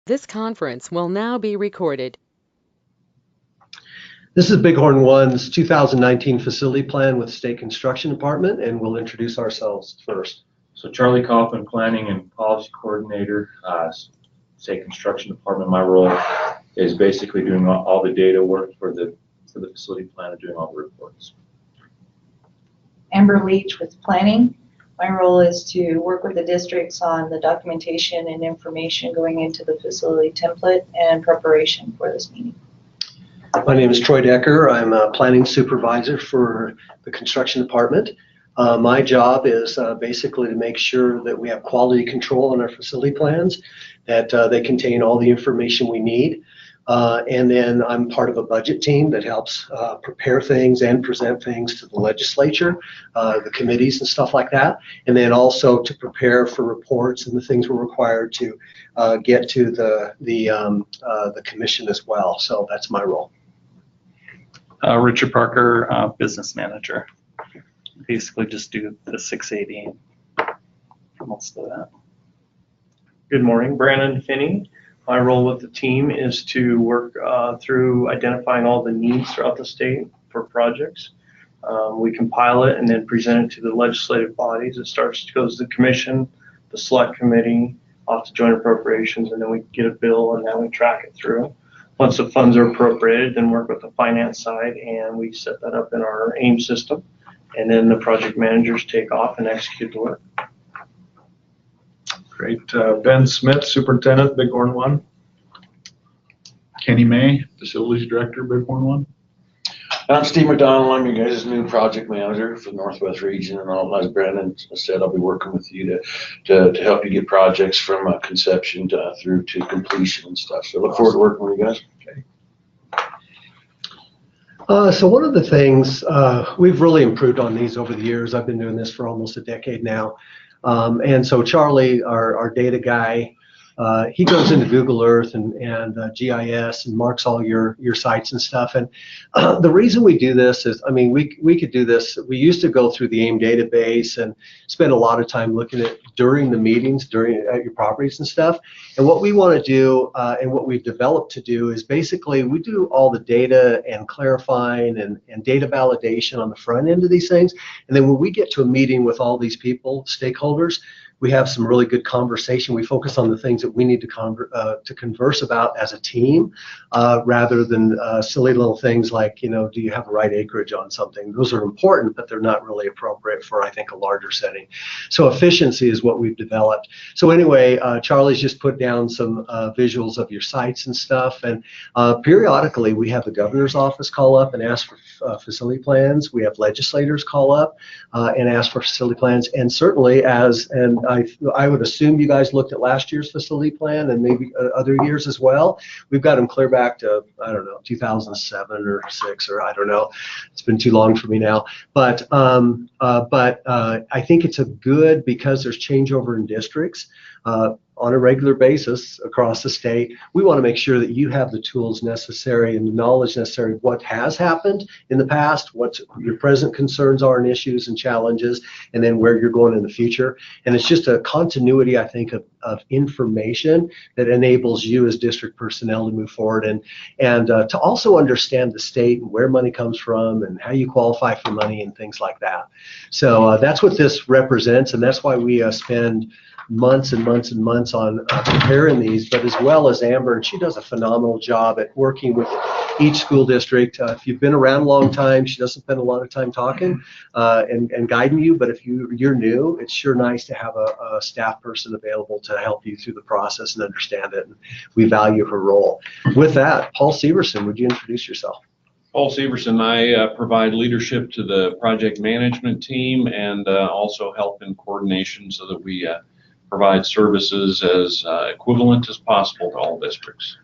This conference will now be recorded. This is BIG01's 2019 facility plan with State Construction Department, and we'll introduce ourselves first. So Charlie Kaufman, Planning and Policy Coordinator, State Construction Department. My role is basically doing all the data work for the facility plan and doing all the reports. Amber Leach with Planning. My role is to work with the districts on the documentation and information going into the facility template and preparation for this meeting. My name is Troy Decker. I'm a planning supervisor for the construction department. My job is basically to make sure that we have quality control on our facility plans, that they contain all the information we need. And then I'm part of a budget team that helps prepare things and present things to the legislature, the committees and stuff like that. And then also to prepare for reports and the things we're required to get to the commission as well. So that's my role. Richard Parker, business manager. Basically just do the 680 for most of that. Good morning, Brandon Finney. My role with the team is to work through identifying all the needs throughout the state for projects. We compile it and then present it to the legislative bodies. It goes to the commission, the select committee, off to joint appropriations, and then we get a bill and then we track it through. Once the funds are appropriated, then work with the finance side and we set that up in our AIM system. And then the project managers take off and execute the work. Great. Ben Smith, Superintendent, BIG01. Kenny May, Facilities Director, BIG01. I'm Steve McDonald. I'm your guys' new project manager for the Northwest region, and as Brandon said, I'll be working with you to help you get projects from conception through to completion and stuff. So look forward to working with you guys. Okay. So one of the things, we've really improved on these over the years. I've been doing this for almost a decade now. And so Charlie, our data guy, he goes into Google Earth and GIS and marks all your sites and stuff. And the reason we do this is, I mean, we could do this. We used to go through the AIM database and spend a lot of time looking at during the meetings, at your properties and stuff. And what we want to do and what we've developed to do is basically we do all the data and clarifying and data validation on the front end of these things. And then when we get to a meeting with all these people, stakeholders, we have some really good conversation. We focus on the things that we need to converse about as a team, rather than silly little things like, you know, do you have the right acreage on something? Those are important, but they're not really appropriate for, I think, a larger setting. So efficiency is what we've developed. So anyway, Charlie's just put down some visuals of your sites and stuff. And periodically, we have the governor's office call up and ask for facility plans. We have legislators call up and ask for facility plans. And certainly, I would assume you guys looked at last year's facility plan and maybe other years as well. We've got them clear back to, I don't know, 2007 or 6, or I don't know. It's been too long for me now. But I think it's a good, because there's changeover in districts on a regular basis across the state. We want to make sure that you have the tools necessary and the knowledge necessary of what has happened in the past, what your present concerns are and issues and challenges, and then where you're going in the future. And it's just a continuity, I think, of information that enables you as district personnel to move forward and to also understand the state and where money comes from and how you qualify for money and things like that. So that's what this represents, and that's why we spend months and months and months on preparing these, but as well as Amber, and she does a phenomenal job at working with each school district. If you've been around a long time, she doesn't spend a lot of time talking and guiding you, but if you're new, it's sure nice to have a staff person available to help you through the process and understand it, and we value her role. With that, Paul Severson, would you introduce yourself? Paul Severson. I provide leadership to the project management team and also help in coordination so that we provide services as equivalent as possible to all districts.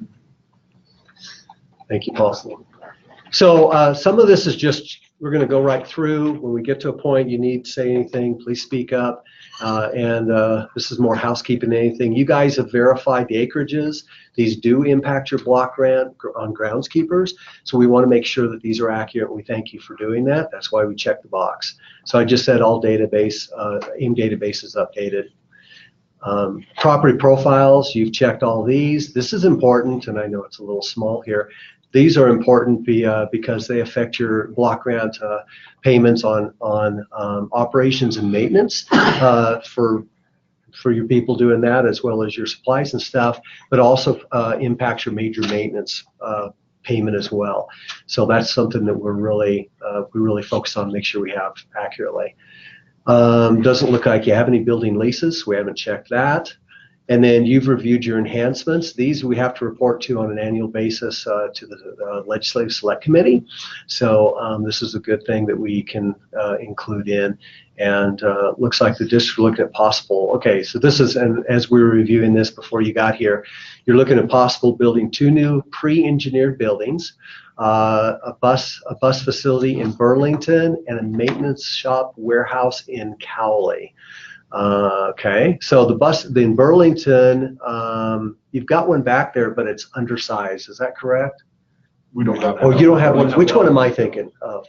Thank you, Paul. So some of this is just, we're going to go right through. When we get to a point you need to say anything, please speak up. This is more housekeeping than anything. You guys have verified the acreages. These do impact your block grant on groundskeepers. So we want to make sure that these are accurate. We thank you for doing that. That's why we check the box. So I just said all database, AIM database is updated. Property profiles, you've checked all these. This is important, and I know it's a little small here. These are important because they affect your block grant payments on operations and maintenance for your people doing that, as well as your supplies and stuff, but also impacts your major maintenance payment as well. So that's something that we really focus on, make sure we have accurately. Doesn't look like you have any building leases. We haven't checked that. And then you've reviewed your enhancements. These we have to report to on an annual basis to the Legislative Select Committee. So this is a good thing that we can include in. And looks like the district looking at possible. Okay, so this is, and as we were reviewing this before you got here, you're looking at possible building 2 new pre-engineered buildings, a bus facility in Burlington, and a maintenance shop warehouse in Cowley. Okay, so the bus in Burlington, you've got one back there, but it's undersized. Is that correct? We don't have. Oh, you don't have one. Which one am I thinking of?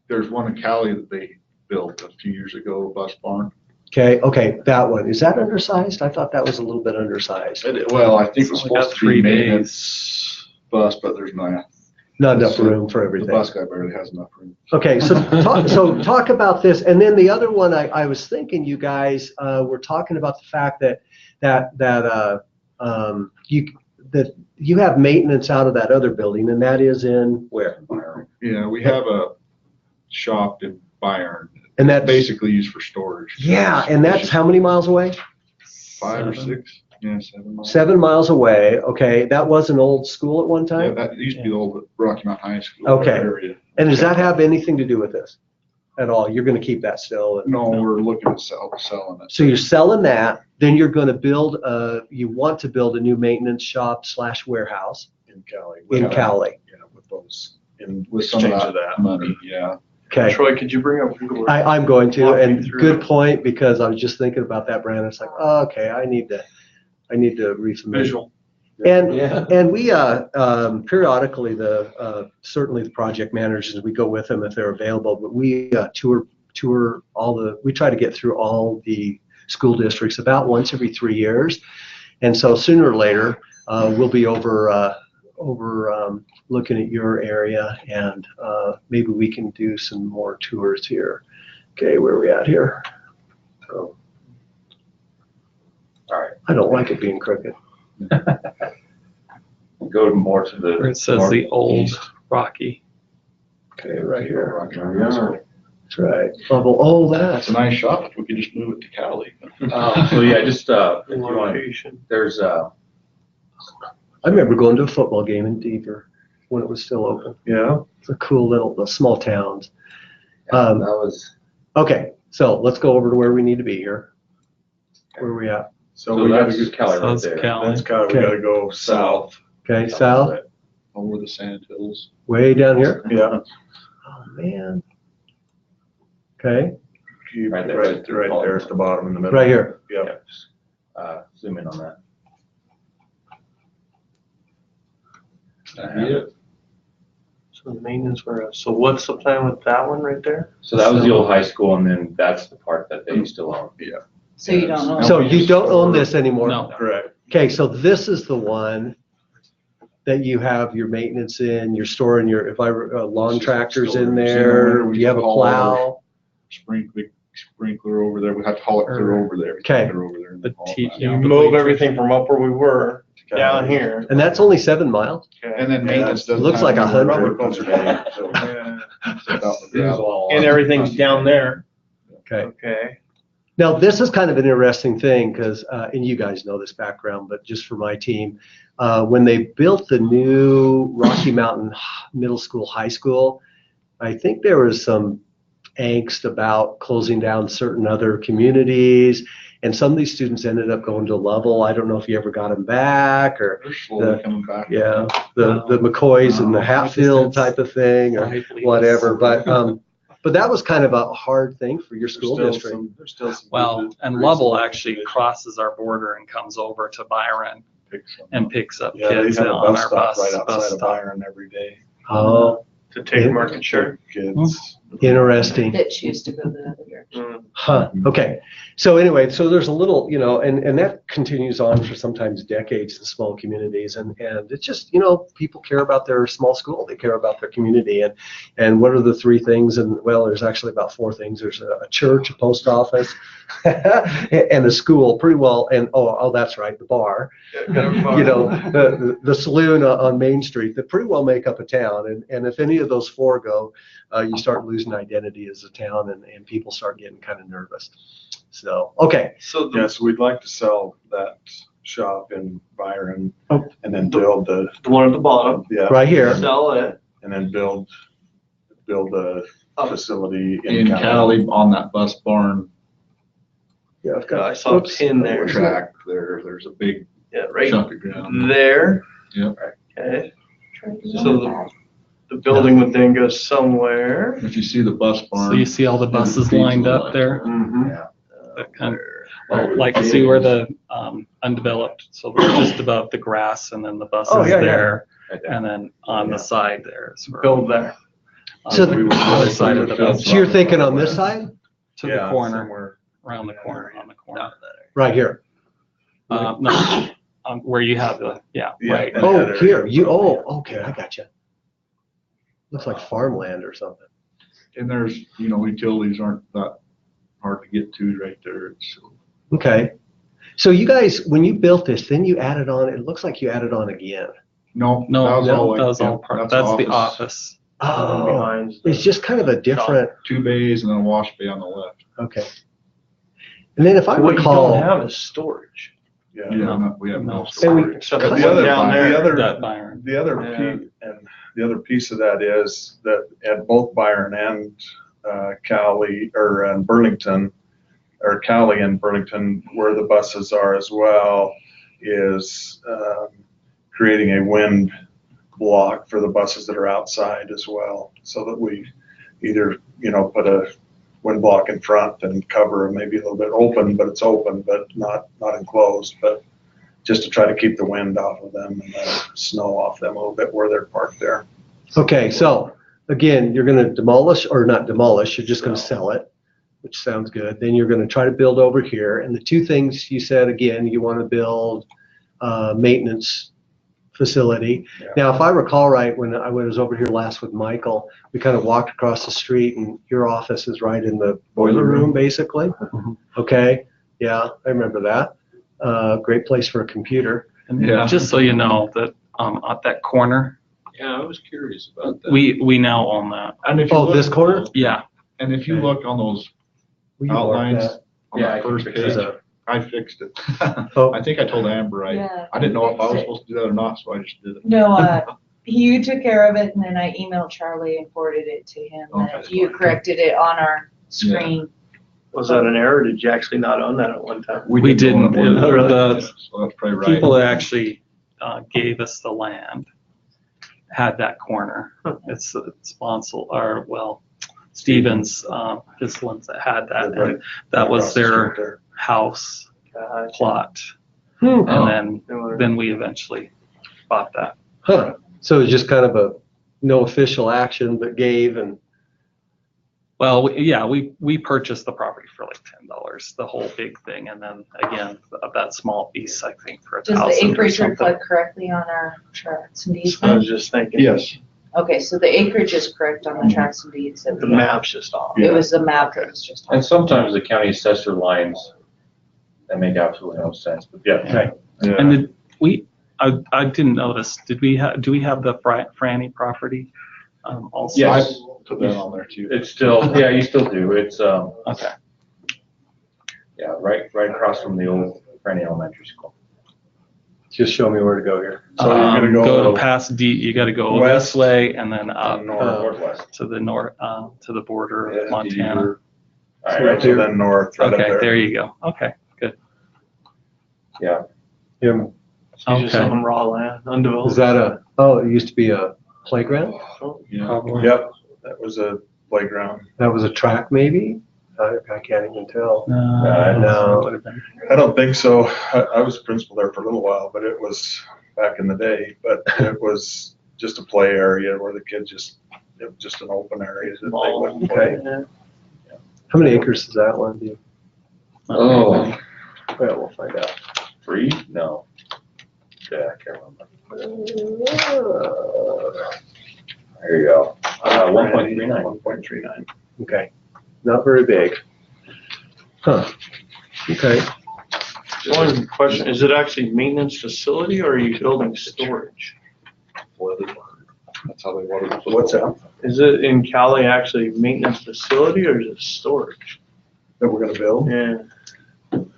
There's one in Cali that they built a few years ago, a bus barn. Okay, that one. Is that undersized? I thought that was a little bit undersized. Well, I think it was It's only got supposed to be 3 days. maintenance bus, but there's not. Not enough So room for The everything. bus guy barely has enough room. Okay, so talk about this, and then the other one I was thinking you guys were talking about the fact that you have maintenance out of that other building, and that is in where? Yeah, we have a shop in Byron. And that's Basically used for storage. Yeah, and that's how many miles away? 5 or 7. 6? Yeah, 7 miles. 7 miles away. Okay, that was an old school at one Yeah, time. that used to be the old Rocky Mountain High School. Okay. Area. And does that have anything to do with this at all? You're going to keep that still? No, we're looking at selling it. So you're selling that, then you're going to build you want to build a new maintenance shop / warehouse In Cali. in Cali. Yeah, with those, and with some of that money, yeah. Okay. Troy, could you bring up Google? I'm going to, Walk me and through good it. point, because I was just thinking about that, Brandon. It's like, oh, okay, I need to refamiliar. Visual. And we periodically certainly the project managers, we go with them if they're available, but we tour we try to get through all the school districts about once every 3 years, and so sooner or later we'll be over looking at your area, and maybe we can do some more tours here. Okay, where are we at here? Oh. All right. I don't like it being crooked. Go more to the. Where it says the old Rocky. Okay, right here. Yeah. That's right. Level. Oh, It's that's a nice shop. We could just move it to Cali. So yeah, just, if you want, Location. there's, I remember going to a football game in Deaver when it was still open. Yeah. It's a cool little small towns. that was, Okay, so let's go over to where we need to be here. Where are we at? So so we gotta that's go, Cali So right it's there. Cali. that's Cali. We Okay. gotta go south. Okay, south, Over the Sand Hills. way down here. Yeah. Oh man. Okay, Right there. Right there at the bottom in the middle. right here. Yeah. Zoom in on that. Yeah. So the maintenance warehouse. So what's the plan with that one right there? So that was the old high school, and then that's the part that they still own. So you don't know. So you don't own this anymore? No. Correct. Okay, so this is the one that you have your maintenance in, you're storing your, lawn tractors in there, do you have a plow? Big sprinkler over there. We have to haul it clear over there. Okay. Clear over there and The haul it T- back. You move everything from up where we were down here. And that's only 7 miles? And then maintenance doesn't. Looks like have 100. rubber bumps are down, so, it's about the gravel. And everything's down there. Okay. Okay. Now, this is kind of an interesting thing because, and you guys know this background, but just for my team, when they built the new Rocky Mountain Middle School, High School, I think there was some angst about closing down certain other communities, and some of these students ended up going to Lovell. I don't know if you ever got them back, or They're slowly coming back. yeah, the McCoys and the Hatfield type of thing, or whatever. But that was kind of a hard thing for your school district. There's still some. Well, and Lovell actually crosses our border and comes over to Byron and picks up Yeah, they kids have a on bus our stop bus right outside of stop. Byron every day. Oh, To take market share. Kids. Interesting. that choose to go the other direction. Mm. Huh, okay. So anyway, so there's a little, and that continues on for sometimes decades in small communities. And it's just, people care about their small school. They care about their community. And what are the three things? And well, there's actually about four things. There's a church, a post office, and a school pretty well. And oh, that's right, the bar. The saloon on Main Street that pretty well make up a town. And if any of those four go, you start losing identity as a town, and people start getting kind of nervous. So, okay. So Yes, we'd like to sell that shop in Byron and then build the one at the bottom, Right here. sell it. and then build a facility In Cali on that bus barn Yeah, I've I saw a pin there. track there, there's a big Yeah, right chunk of ground. there. Yep. Okay, so the building would then go somewhere. If you see the bus barn. So you see all the buses lined up there? Mm-hmm. That kind of, well, like see where the undeveloped, so we're just above the grass and then the buses Oh, yeah, yeah. there. And then on the side there is where. Build there. So On the other side of the bus. So you're thinking on this side? To the corner, around the corner, on the corner. Right here. No, where you have the, right. Oh, here. Okay, I got you. Looks like farmland or something. And there's, utilities aren't that hard to get to right there. It's, Okay. So you guys, when you built this, then you added on, it looks like you added on again. no, No, that was all yeah, part, that's the office. Oh, Behind. it's just kind of a different, 2 bays and then a wash bay on the left. okay. And then if I What you recall, don't have is storage. Yeah, we have no And we- storage. Except But for the the other, one down there. That Byron. the other piece of that is that at both Byron and Cali and Burlington, or Cali and Burlington, where the buses are as well, is creating a wind block for the buses that are outside as well, so that we either, put a wind block in front and cover maybe a little bit open, but it's open, but not enclosed, but just to try to keep the wind off of them and the snow off them a little bit where they're parked there. okay, so again, you're going to demolish, or not demolish, you're just going to sell it, which sounds good. Then you're going to try to build over here. And the two things you said, again, you want to build maintenance facility. Yeah. Now, if I recall right, when I was over here last with Michael, we kind of walked across the street and your office is right in the boiler room, basically. Mm-hmm. Okay, yeah, I remember that. Great place for a computer. And Yeah. just so you know, that at that corner, Yeah, I was curious about that. we now own that. And if you Oh, look- this corner? Yeah, And if you look on those Will you mark outlines that? on that first fix page, that. I fixed it. Oh. I think I told Amber, Yeah. I didn't know if I was supposed to do that or not, so I just did it. No, you took care of it, and then I emailed Charlie and forwarded it to him, Okay. that you corrected it on our screen. Was that an error? Did you actually not own that at one time? We didn't. know what it The- was, So that's probably right. people that actually gave us the land had that corner. It's sponsored, or well, Stevens, is the ones that had that, and that was Across the street their there. house Gotcha. plot. Hmm. And then we eventually bought that. Huh. So it's just kind of a no official action, but gave and, Well, we purchased the property for like $10, the whole big thing, and then again, of that small piece, I think for Does the $1,000 or acreage something. reflect correctly on our tracts and deeds? I was just thinking. Yes. Okay, so the acreage is correct on the tracts and deeds. that The we have. map's just off. It was the map that was just. And sometimes the county assessor lines that make absolutely no sense, but yeah. And did I didn't notice, do we have the Franny property also? I Yes. put that on there too. It's still, yeah, you still do. It's, Okay. yeah, right across from the old Franny Elementary School. just show me where to go here. So you're gonna go to past D, you gotta go west, this way and then up Northwest. to the north, to the border Yeah, of Montana. All right, right to the north, right up Okay, there. there you go. Okay, good. yeah. Yeah. It's just Okay. on raw land, undeveloped. Is that it used to be a playground? Yeah. Probably. Yep, that was a playground. That was a track maybe? I can't even tell. No. No. I don't think so. I was principal there for a little while, but it was back in the day, but it was just a play area where the kids just it was just an open area that they Small. wouldn't. Okay. How many acres does that one do? Oh, Well, we'll find out. 3? No. Yeah, I can't remember. There you go. 1.39. 1.39. Okay, not very big. Huh, okay. One question, is it actually maintenance facility or are you building storage? That's how they wanted it. What's that? Is it in Cali actually maintenance facility or is it storage? That we're gonna build? Yeah.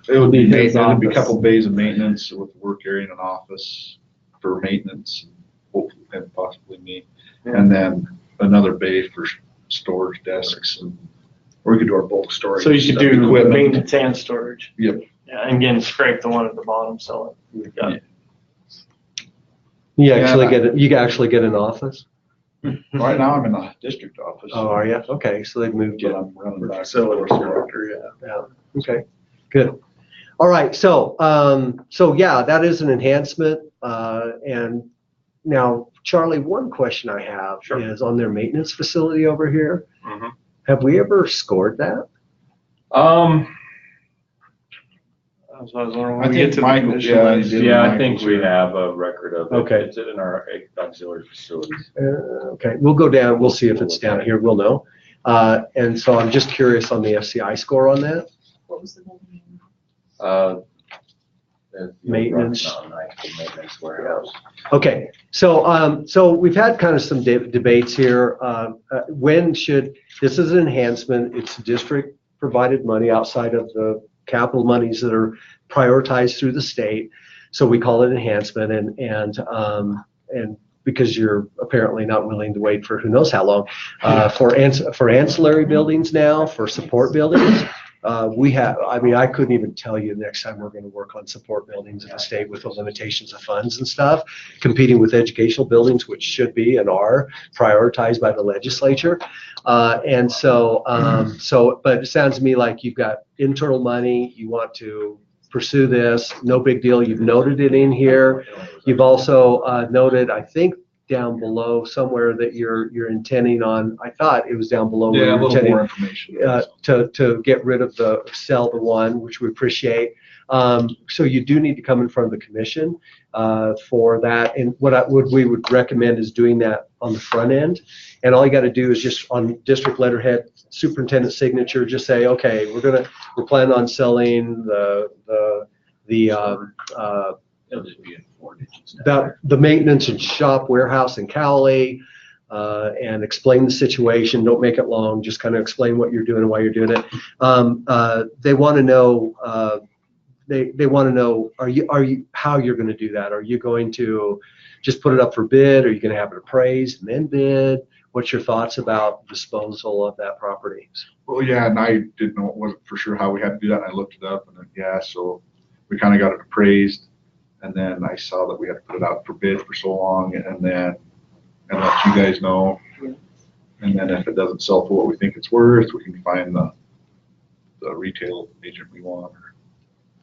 It would be, Bays it'd be a office. couple bays of maintenance with work area and an office for maintenance, hopefully, and possibly me. And then another bay for storage desks and. Or we could do our bulk storage. So you could stuff. do Equipment. maintenance and storage? Yep. Yeah, and again, scrape the one at the bottom, sell it. Got it. You Yeah, actually get an office? Right now, I'm in the district office. Oh, are you? Okay, so they've moved But you. I'm running back. Facilities director, yeah. Yeah, okay, good. All right, so, so yeah, that is an enhancement. And now, Charlie, one question I have Sure. is on their maintenance facility over here. Mhm. Have we ever scored that? So I was wondering I when we think get to the Michael- condition yeah, list. he did. Yeah, I Michael's think we here. have a record of it. Okay. It's in our auxiliary facilities. Okay, we'll go down, we'll see if it's down here, we'll know. And so I'm just curious on the FCI score on that. What was the name? The Maintenance. Rocky Mountain High School Maintenance Warehouse. Okay, so so we've had kind of some debates here. When should, this is an enhancement, it's district provided money outside of the capital monies that are prioritized through the state. So we call it enhancement and because you're apparently not willing to wait for who knows how long, for ancillary buildings now, for support buildings. I couldn't even tell you next time we're going to work on support buildings in the state with the limitations of funds and stuff, competing with educational buildings, which should be and are prioritized by the legislature. But it sounds to me like you've got internal money, you want to pursue this, no big deal. You've noted it in here. You've also noted, I think, down below somewhere that you're intending on, I thought it was down below. where Yeah, a you're little intending, more information. to get rid of sell the one, which we appreciate. So you do need to come in front of the commission for that. And what we would recommend is doing that on the front end. And all you got to do is just on district letterhead, superintendent signature, just say, okay, we're planning on selling It'll just be in 4 digits now. about the maintenance and shop warehouse in Cowley, and explain the situation. Don't make it long. Just kind of explain what you're doing and why you're doing it. They want to know. They want to know. Are you how you're going to do that? Are you going to just put it up for bid? Are you going to have it appraised and then bid? What's your thoughts about disposal of that property? Well, yeah, and I didn't know, wasn't for sure how we had to do that, and I looked it up, and then, yeah, so we kind of got it appraised, and then I saw that we had to put it out for bid for so long, and let you guys know, and then if it doesn't sell for what we think it's worth, we can find the retail agent we want.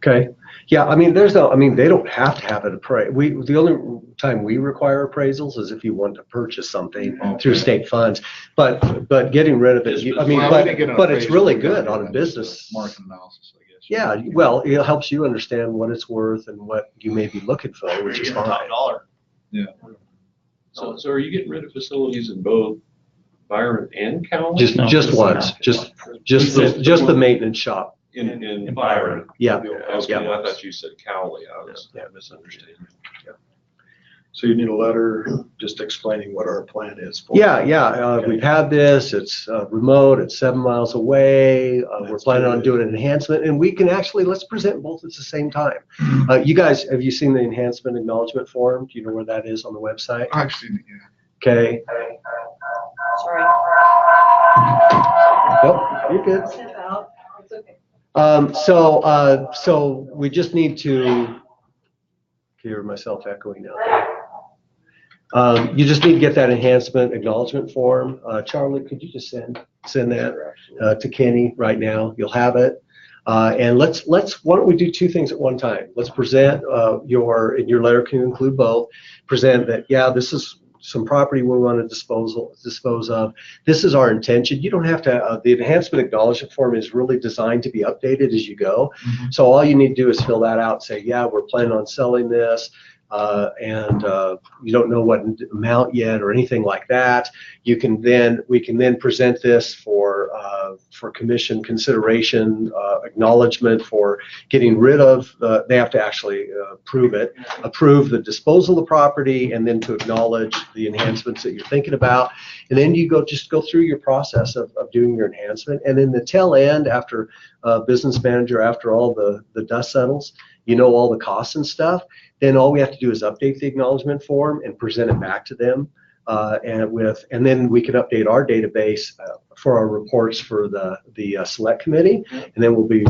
Okay. Yeah. I mean, they don't have to have it appraised. The only time we require appraisals is if you want to purchase something through state funds. But getting rid of it, but it's really good on a business. Market analysis, I guess. Yeah. Well, it helps you understand what it's worth and what you may be looking for, which is fine. Top dollar. Yeah. So are you getting rid of facilities in both Byron and Cowley? Just once, just the maintenance shop. In Byron? Yeah. Okay, I thought you said Cowley. I was misunderstanding. So you need a letter just explaining what our plan is. for Yeah. We've had this. It's remote. It's 7 miles away. We're planning on doing an enhancement, and we can actually let's present both at the same time. You guys, have you seen the enhancement acknowledgement form? Do you know where that is on the website? I've seen it, yeah. Okay. Sorry. Nope, you're good. Step out. It's okay. So we just need to hear myself echoing now. You just need to get that enhancement acknowledgement form. Charlie, could you just send that to Kenny right now? You'll have it. And why don't we do two things at one time? Let's present your letter can include both. Present that, yeah, this is some property we want to dispose of. This is our intention. You don't have to, the enhancement acknowledgement form is really designed to be updated as you go. So all you need to do is fill that out and say, yeah, we're planning on selling this. And you don't know what amount yet or anything like that. We can then present this for commission consideration, acknowledgement for getting rid of. They have to actually approve the disposal of the property, and then to acknowledge the enhancements that you're thinking about. And then you just go through your process of doing your enhancement. And in the tail end, after business manager, after all the dust settles, you know all the costs and stuff. Then all we have to do is update the acknowledgement form and present it back to them, and then we can update our database for our reports for the select committee, and then we'll be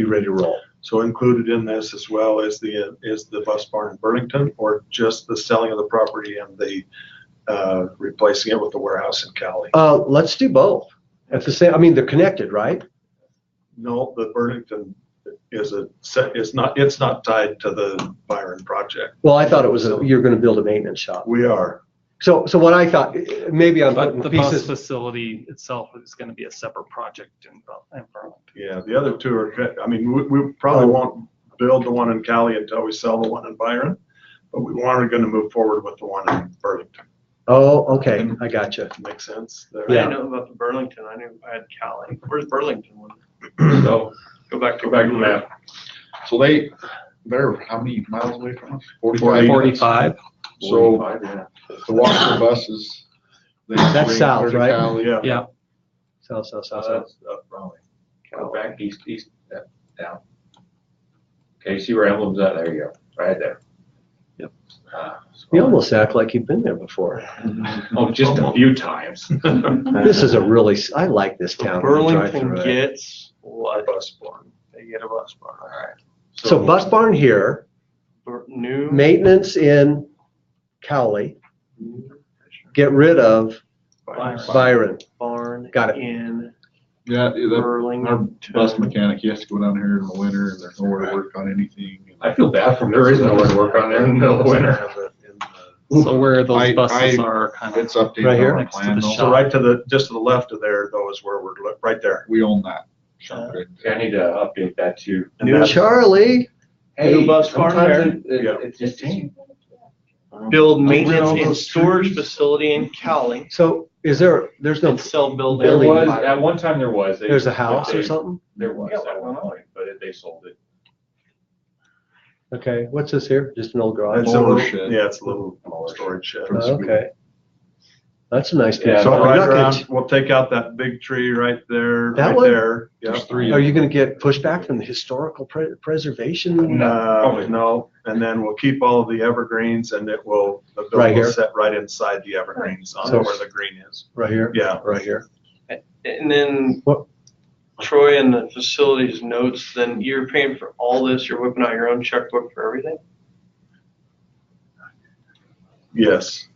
ready to roll. So included in this as well is the bus barn in Burlington, or just the selling of the property and the replacing it with the warehouse in Cali? Let's do both at the same. I mean, they're connected, right? No, the Burlington it's not tied to the Byron project. Well, I thought it was you're going to build a maintenance shop. We are. So what I thought, maybe I'm But putting the bus pieces. facility itself is going to be a separate project in Burlington. Yeah, the other two are, I mean, we probably won't build the one in Cali until we sell the one in Byron, but we are going to move forward with the one in Burlington. Oh, okay, I gotcha. Makes sense? I Yeah. didn't know about the Burlington. I knew I had Cali. Where's Burlington one? So Go back to the map. So they're how many miles away from us? 45. So Yeah. the walk buses. That's bring south, her to right? Cali. Yeah. Yeah. South. That's up Raleigh. Go back east, down. Okay, you see where emblems at? There you go, right there. Yep. You almost act like you've been there before. Oh, just a few times. This is I like this town. Burlington gets what? Bus barn. They get a bus barn. All right. So bus barn here, New maintenance in Cowley, get rid of Byron. barn Got it. in Yeah, our Burlington. bus mechanic, he has to go down here in the winter and there's nowhere to work on anything. I feel bad for him. There is nowhere to work on there in the middle of winter. So where those I- buses are kind of It's updated Right here? on our Next to plan the though. shop. So right just to the left of there, though, is where we're, right there. We own that. Okay. Yeah, I need to update that too. And New that's- Charlie, New bus barn sometimes there. Yeah. It's just changed. Build I'll bring maintenance all and those storage trees. facility in Cali. so there's no, And sell building. There was, at one time there was. They- there's a house or they- something? There was Yeah, at one point, but they sold it. Okay, what's this here? Just an old garage? It's a little, Motor shed. yeah, it's a little storage shed. Okay. That's a nice. Yeah, piece. So Are you right not gonna- around, we'll take out that big tree right there, That right one? there. Yeah. There's three. Are you going to get pushback from the historical preservation? No, and then we'll keep all of the evergreens, and the Right building here? will set right inside the evergreens on So- where the green is. Right here? Yeah. Right here. And then What? Troy and the facilities notes, then you're paying for all this, you're whipping out your own checkbook for everything? Yes.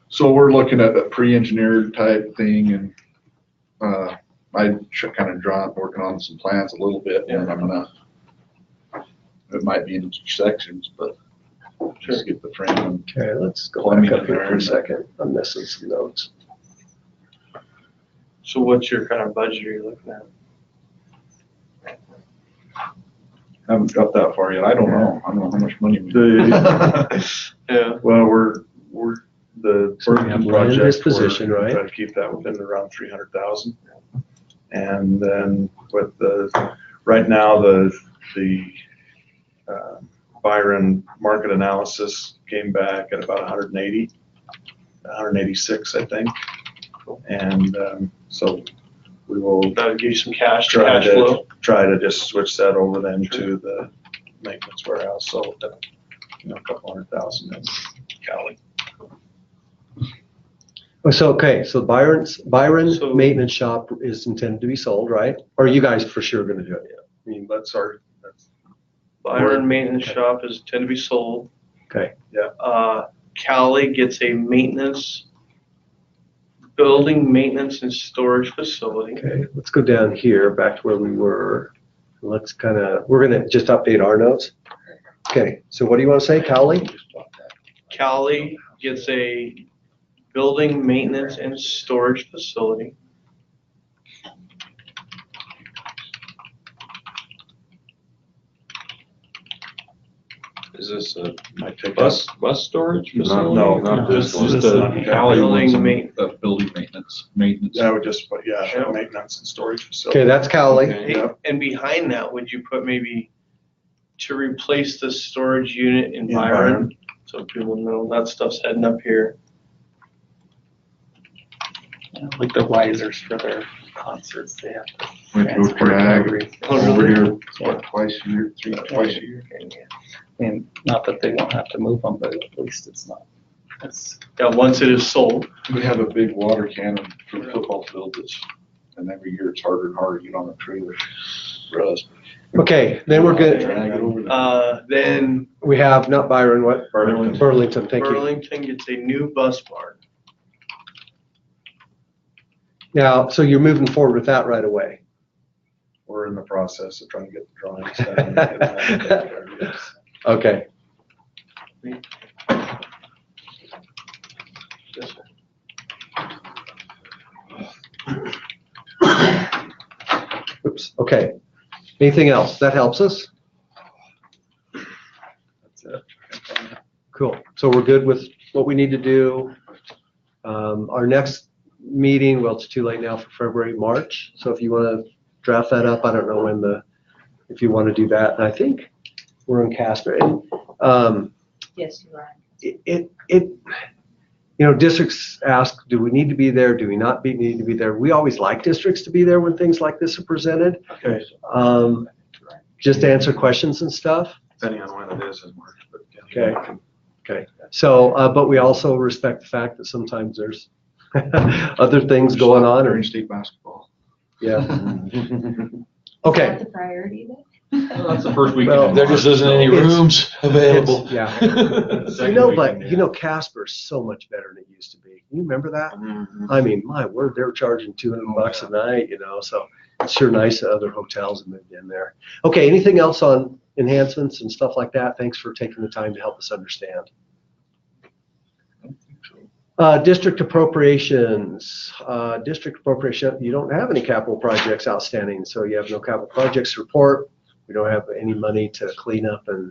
So we're looking at a pre-engineered type thing and, I kind of working on some plans a little bit and it might be in sections, but just get the frame and Okay, let's go Plumbing back up here for a and- second. I'm missing some notes. So what's your kind of budget are you looking at? haven't got that far yet. I don't know how much money we. Yeah. Well, the So we have Burlington land project, disposition, we're right? trying to keep that within around 300,000. And then with right now, the Byron market analysis came back at about 186, I think. And so we will That'll give you some cash try flow. to just switch that over then to the maintenance warehouse, so a couple 100,000 in Cali. So, okay, so Byron So- maintenance shop is intended to be sold, right? Or are you guys for sure going to do it? I mean, that's Byron maintenance Okay. shop is tend to be sold. Okay. Cali gets a building maintenance and storage facility. Okay, let's go down here, back to where we were. We're going to just update our notes. Okay, so what do you want to say, Cowley? Cali gets a building maintenance and storage facility. Is this a Might take bus storage facility? No, not this one. This The Cali building one's ma- building maintenance. That would just, but yeah, Yeah. maintenance and storage facility. Okay, that's Cowley. Okay. Hey, and behind that, would you put maybe to replace the storage unit in Byron? So people know that stuff's heading up here. Like the risers for their concerts, they have to We go transport drag everything. over here, Yeah. what, twice a year, twice a year? I mean, not that they won't have to move them, but at least it's not, it's, Yeah, once it is sold. We have a big water cannon for the football field that's, and every year it's harder and harder to get on a trailer for us. Okay, then we're good. Drag it over there. Then We have, not Byron, what? Burlington. Burlington, thank you. Burlington gets a new bus barn. Now, so you're moving forward with that right away? We're in the process of trying to get the drawings done. and get that together, yes. Okay. Oops, okay. Anything else? That helps us? That's it. Cool. So we're good with what we need to do. Our next meeting, well, it's too late now for February, March. So if you want to draft that up, I don't know when if you want to do that. And I think we're in Casper. And Yes, you are. districts ask, do we need to be there? Do we not need to be there? We always like districts to be there when things like this are presented. Okay. Just to answer questions and stuff. Depending on when it is in March, but. Okay. Okay. So, but we also respect the fact that sometimes there's other things going on or, During state basketball. yeah. Is Okay. that the priority then? Well, that's the first weekend. Well, in There just March, isn't any so- rooms available. Yeah. The second But weekend, Casper's so much better than it used to be. You remember that? Mhm. I mean, my word, they were charging $200 a night, so it's sure nice that other hotels have moved in there. Okay, anything else on enhancements and stuff like that? Thanks for taking the time to help us understand. District appropriations. District appropriation, you don't have any capital projects outstanding, so you have no capital projects to report. We don't have any money to clean up and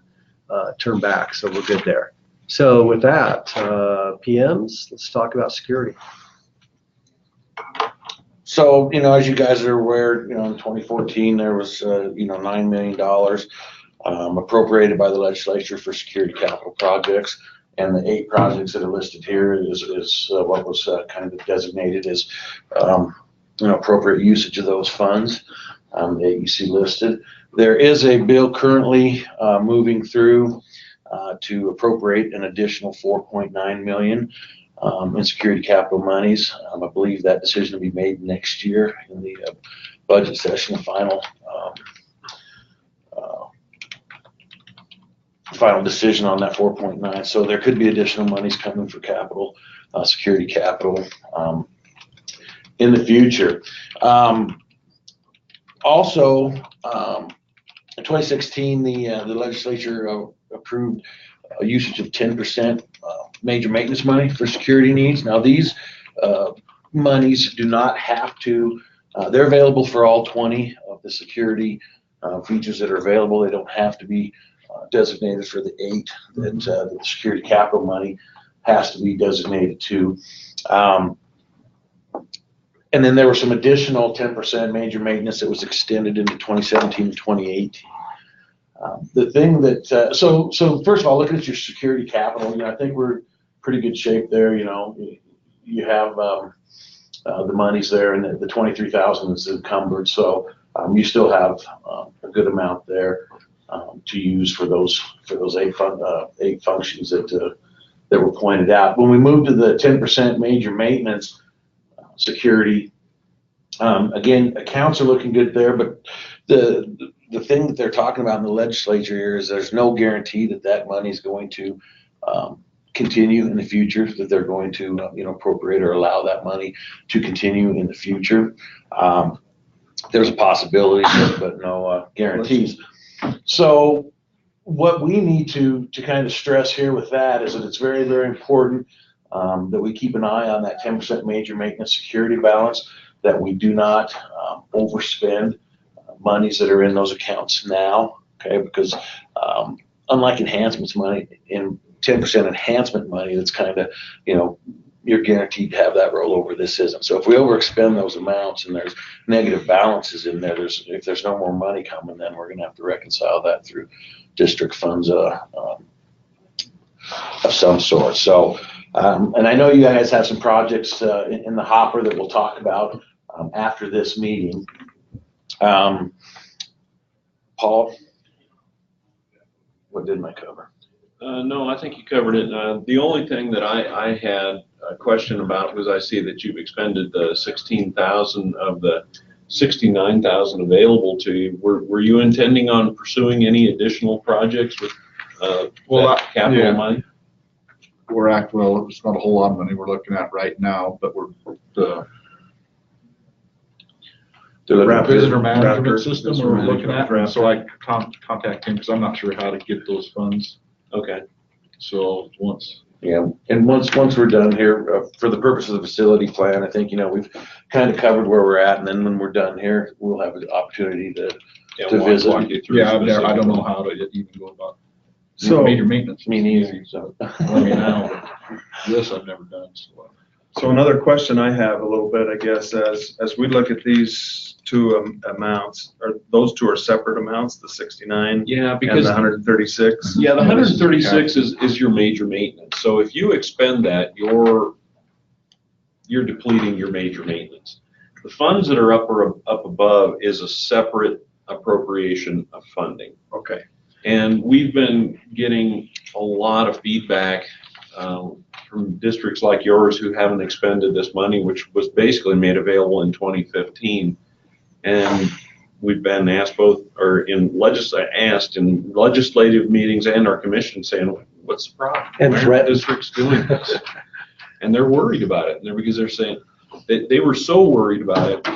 turn back, so we're good there. So with that, PMs, let's talk about security. So, as you guys are aware, in 2014, there was, $9 million appropriated by the legislature for security capital projects. And the 8 projects that are listed here is what was kind of designated as, appropriate usage of those funds that you see listed. There is a bill currently moving through to appropriate an additional $4.9 million in security capital monies. I believe that decision will be made next year in the budget session, the final decision on that 4.9. So there could be additional monies coming for capital, security capital in the future. Also, in 2016, the legislature approved a usage of 10% major maintenance money for security needs. Now these monies do not have to, they're available for all 20 of the security features that are available. They don't have to be designated for the 8 that the security capital money has to be designated to. And then there was some additional 10% major maintenance that was extended into 2017 and 2018. The thing that, so first of all, looking at your security capital, I think we're in pretty good shape there. You have the monies there, and the 23,000 is encumbered, so you still have a good amount there to use for those 8 functions that were pointed out. When we moved to the 10% major maintenance security, again, accounts are looking good there, but the thing that they're talking about in the legislature here is there's no guarantee that money is going to continue in the future, that they're going to appropriate or allow that money to continue in the future. There's a possibility, but no guarantees. So what we need to kind of stress here with that is that it's very, very important that we keep an eye on that 10% major maintenance security balance, that we do not overspend monies that are in those accounts now, okay? Because unlike enhancements money, in 10% enhancement money, that's kind of, you're guaranteed to have that rollover. This isn't. So if we overexpend those amounts and there's negative balances in there, if there's no more money coming, then we're going to have to reconcile that through district funds of some sort. So, and I know you guys have some projects in the hopper that we'll talk about after this meeting. Paul, what didn't I cover? No, I think you covered it. The only thing that I had a question about was I see that you've expended the 16,000 of the 69,000 available to you. Were you intending on pursuing any additional projects with that capital money? Well, it's not a whole lot of money we're looking at right now, but we're the visitor management system we're looking at. So I contact him because I'm not sure how to get those funds. Okay. So once. Yeah, and once we're done here, for the purpose of the facility plan, I think we've kind of covered where we're at, and then when we're done here, we'll have an opportunity to visit. Yeah, I don't know how to even go about major maintenance. Me neither. So I mean, this I've never done. So another question I have a little bit, I guess, as we look at these two amounts, those two are separate amounts, the 69 yeah, and because the 136? Yeah, the 136 is your major maintenance. So if you expend that, you're depleting your major maintenance. The funds that are up above is a separate appropriation of funding. Okay. And we've been getting a lot of feedback from districts like yours who haven't expended this money, which was basically made available in 2015. And we've been asked in legislative meetings and our commission saying, what's the problem? And Why aren't districts doing this? And they're worried about it. Because they're saying they were so worried about it,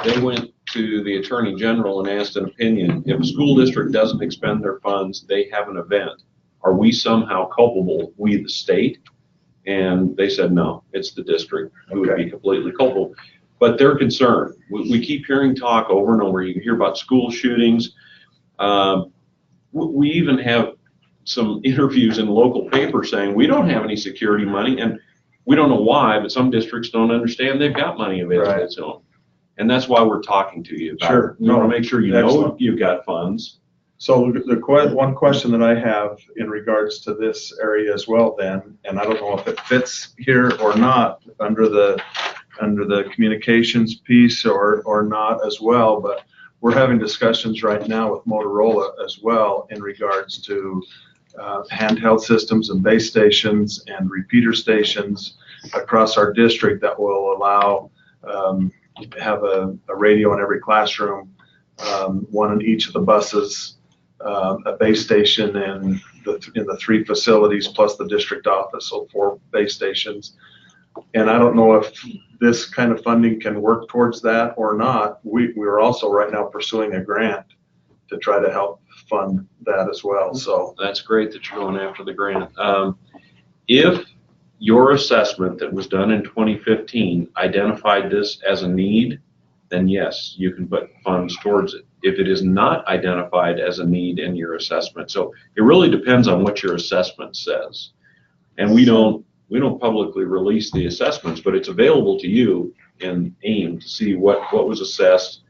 they went to the Attorney General and asked an opinion. If a school district doesn't expend their funds, they have an event. Are we somehow culpable, we the state? And they said, no, it's the district who would be completely culpable. But they're concerned. We keep hearing talk over and over. You hear about school shootings. We even have some interviews in local papers saying we don't have any security money, and we don't know why, but some districts don't understand they've got money available to them. And that's why we're talking to you about it. We want to make sure you know you've got funds. So the one question that I have in regards to this area as well then, and I don't know if it fits here or not under the communications piece or not as well, but we're having discussions right now with Motorola as well in regards to handheld systems and base stations and repeater stations across our district that will allow have a radio in every classroom, one in each of the buses, a base station in the 3 facilities plus the district office, so 4 base stations. And I don't know if this kind of funding can work towards that or not. We're also right now pursuing a grant to try to help fund that as well. So that's great that you're going after the grant. If your assessment that was done in 2015 identified this as a need, then yes, you can put funds towards it. If it is not identified as a need in your assessment, so it really depends on what your assessment says. And we don't publicly release the assessments, but it's available to you in AIM to see what was assessed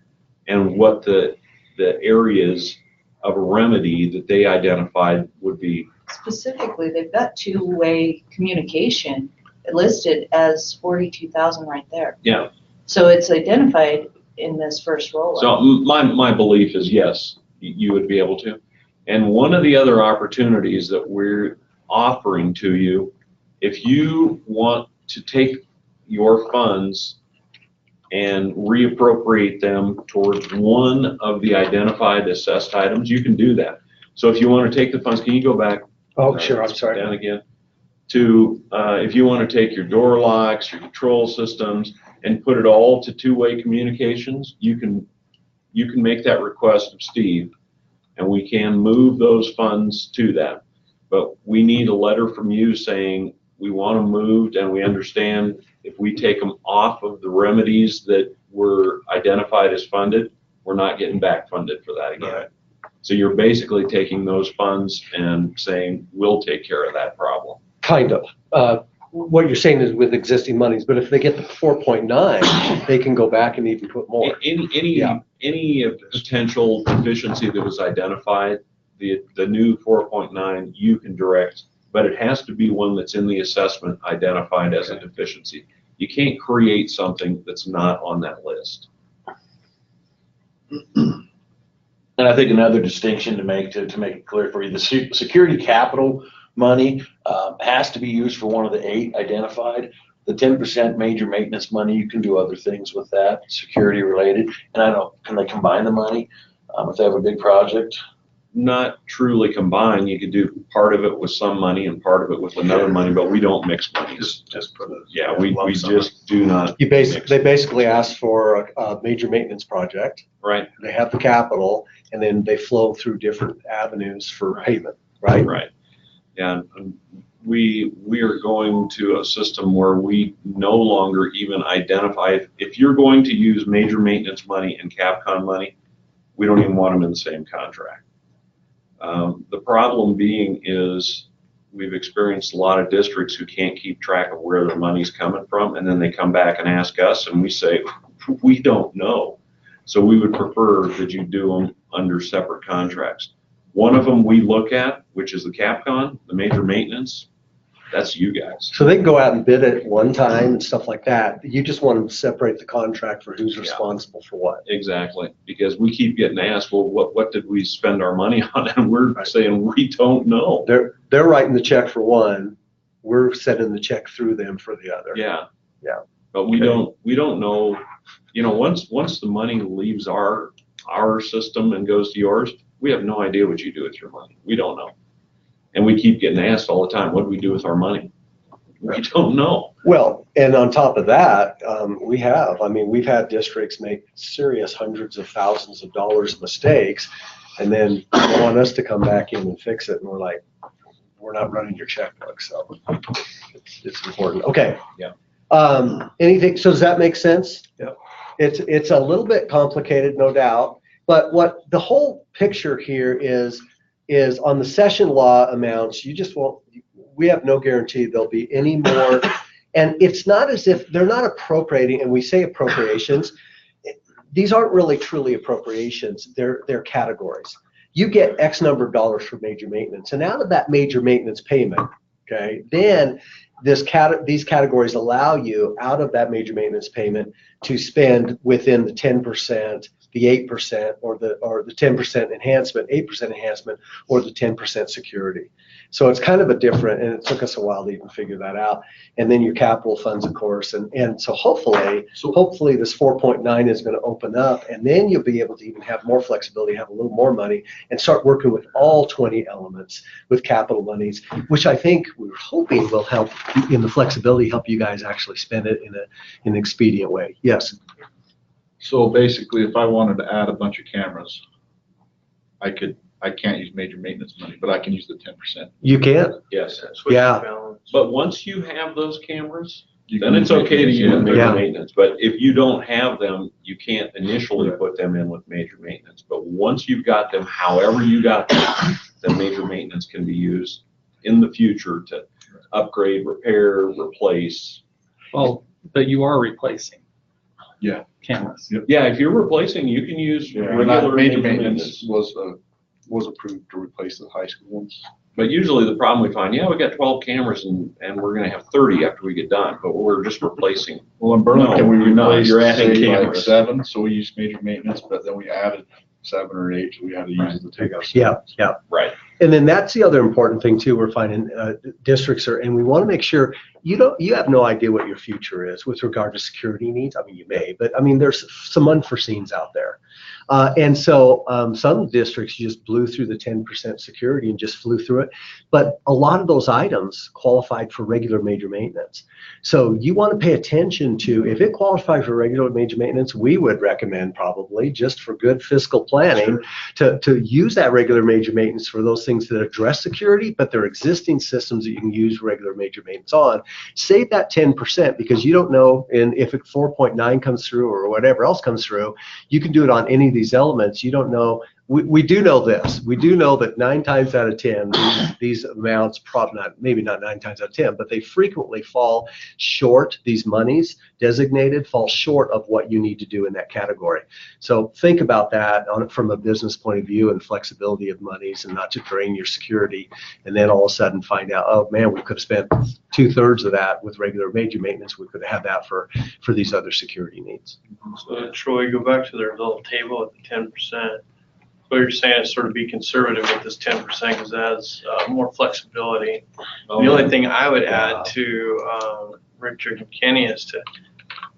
and what the areas of a remedy that they identified would be. Specifically, they've got two-way communication listed as 42,000 right there. Yeah. So it's identified in this first rollout. So my belief is yes, you would be able to. And one of the other opportunities that we're offering to you, if you want to take your funds and reappropriate them towards one of the identified assessed items, you can do that. So if you want to take the funds, can you go back? Oh, sure, I'm sorry. Down again. To, if you want to take your door locks, your control systems, and put it all to two-way communications, you can make that request of Steve, and we can move those funds to them. But we need a letter from you saying we want them moved, and we understand if we take them off of the remedies that were identified as funded, we're not getting back funded for that again. Right. So you're basically taking those funds and saying, we'll take care of that problem. Kind of. What you're saying is with existing monies, but if they get the 4.9, they can go back and even put more. Any potential deficiency that was identified, the new 4.9, you can direct, but it has to be one that's in the assessment identified as a deficiency. You can't create something that's not on that list. And I think another distinction to make it clear for you, the security capital money has to be used for one of the 8 identified. The 10% major maintenance money, you can do other things with that, security related. And I don't, can they combine the money if they have a big project? Not truly combined. You could do part of it with some money and part of it with another money, but we don't mix money. Just put a. Yeah, we just do not. They basically ask for a major maintenance project. Right. They have the capital, and then they flow through different avenues for payment, right? Right. Yeah, and we are going to a system where we no longer even identify, if you're going to use major maintenance money and CAPCON money, we don't even want them in the same contract. The problem being is we've experienced a lot of districts who can't keep track of where their money's coming from, and then they come back and ask us, and we say, we don't know. So we would prefer that you do them under separate contracts. One of them we look at, which is the CAPCON, the major maintenance, that's you guys. So they can go out and bid it one time and stuff like that. You just want them to separate the contract for who's responsible for what. Exactly, because we keep getting asked, well, what did we spend our money on? And we're saying we don't know. They're writing the check for one. We're sending the check through them for the other. Yeah. Yeah. But we don't know. You know, once the money leaves our system and goes to yours, we have no idea what you do with your money. We don't know. And we keep getting asked all the time, what do we do with our money? We don't know. Well, and on top of that, we've had districts make serious hundreds of thousands of dollars of mistakes, and then they want us to come back in and fix it, and we're like, we're not running your checkbook, so it's important. Okay. Yeah. Anything, so does that make sense? Yeah. It's a little bit complicated, no doubt, but what the whole picture here is on the session law amounts, we have no guarantee there'll be any more. And it's not as if they're not appropriating, and we say appropriations, these aren't really truly appropriations, they're categories. You get X number of dollars for major maintenance, and out of that major maintenance payment, okay, then these categories allow you out of that major maintenance payment to spend within the 10%, the 8%, or the 10% enhancement, 8% enhancement, or the 10% security. So it's kind of a different, and it took us a while to even figure that out. And then your capital funds, of course, and so hopefully this 4.9 is going to open up, and then you'll be able to even have more flexibility, have a little more money, and start working with all 20 elements with capital monies, which I think we're hoping will help in the flexibility, help you guys actually spend it in an expedient way. Yes. So basically, if I wanted to add a bunch of cameras, I can't use major maintenance money, but I can use the 10%. You can? Yes. Yeah. But once you have those cameras, then it's okay to use major maintenance. But if you don't have them, you can't initially put them in with major maintenance. But once you've got them, however you got them, then major maintenance can be used in the future to upgrade, repair, replace. Well, but you are replacing. Yeah. Cameras. Yep. Yeah, if you're replacing, you can use regular major maintenance was approved to replace the high school ones. But usually the problem we find, we got 12 cameras and we're going to have 30 after we get done, but we're just replacing. Well, in Burlington, we you're not. replaced, You're adding say, like cameras. 7, so we used major maintenance, but then we added 7 or 8, so we had to use the takeout. Yeah. Right. And then that's the other important thing too. We're finding districts and we want to make sure you have no idea what your future is with regard to security needs. I mean, you may, but I mean, there's some unforeseens out there. And so some districts just blew through the 10% security and just flew through it. But a lot of those items qualified for regular major maintenance. So you want to pay attention to, if it qualified for regular major maintenance, we would recommend probably, just for good fiscal planning, to use that regular major maintenance for those things that address security, but they're existing systems that you can use regular major maintenance on. Save that 10% because you don't know, and if 4.9 comes through or whatever else comes through, you can do it on any of these elements. You don't know. We do know this. We do know that 9 times out of 10, these amounts, maybe not 9 times out of 10, but they frequently fall short. These monies designated fall short of what you need to do in that category. So think about that from a business point of view and flexibility of monies, and not to drain your security. And then all of a sudden find out, oh man, we could have spent 2/3 of that with regular major maintenance. We could have had that for these other security needs. So Troy, go back to their little table at the 10%. What you're saying is sort of be conservative with this 10% because it has more flexibility. The only thing I would add to Richard and Kenny is to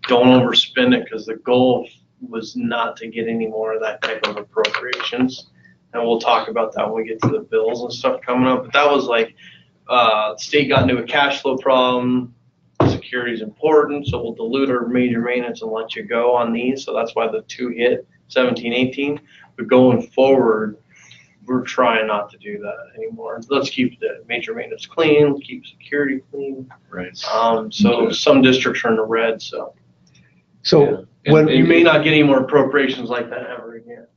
don't overspend it, because the goal was not to get any more of that type of appropriations. And we'll talk about that when we get to the bills and stuff coming up. But that was like, the state got into a cash flow problem. Security is important, so we'll dilute our major maintenance and let you go on these. So that's why the 2 hit 17, 18. But going forward, we're trying not to do that anymore. Let's keep the major maintenance clean, keep security clean. Right. So some districts are in the red, so So Yeah. when you may not get any more appropriations like that ever again.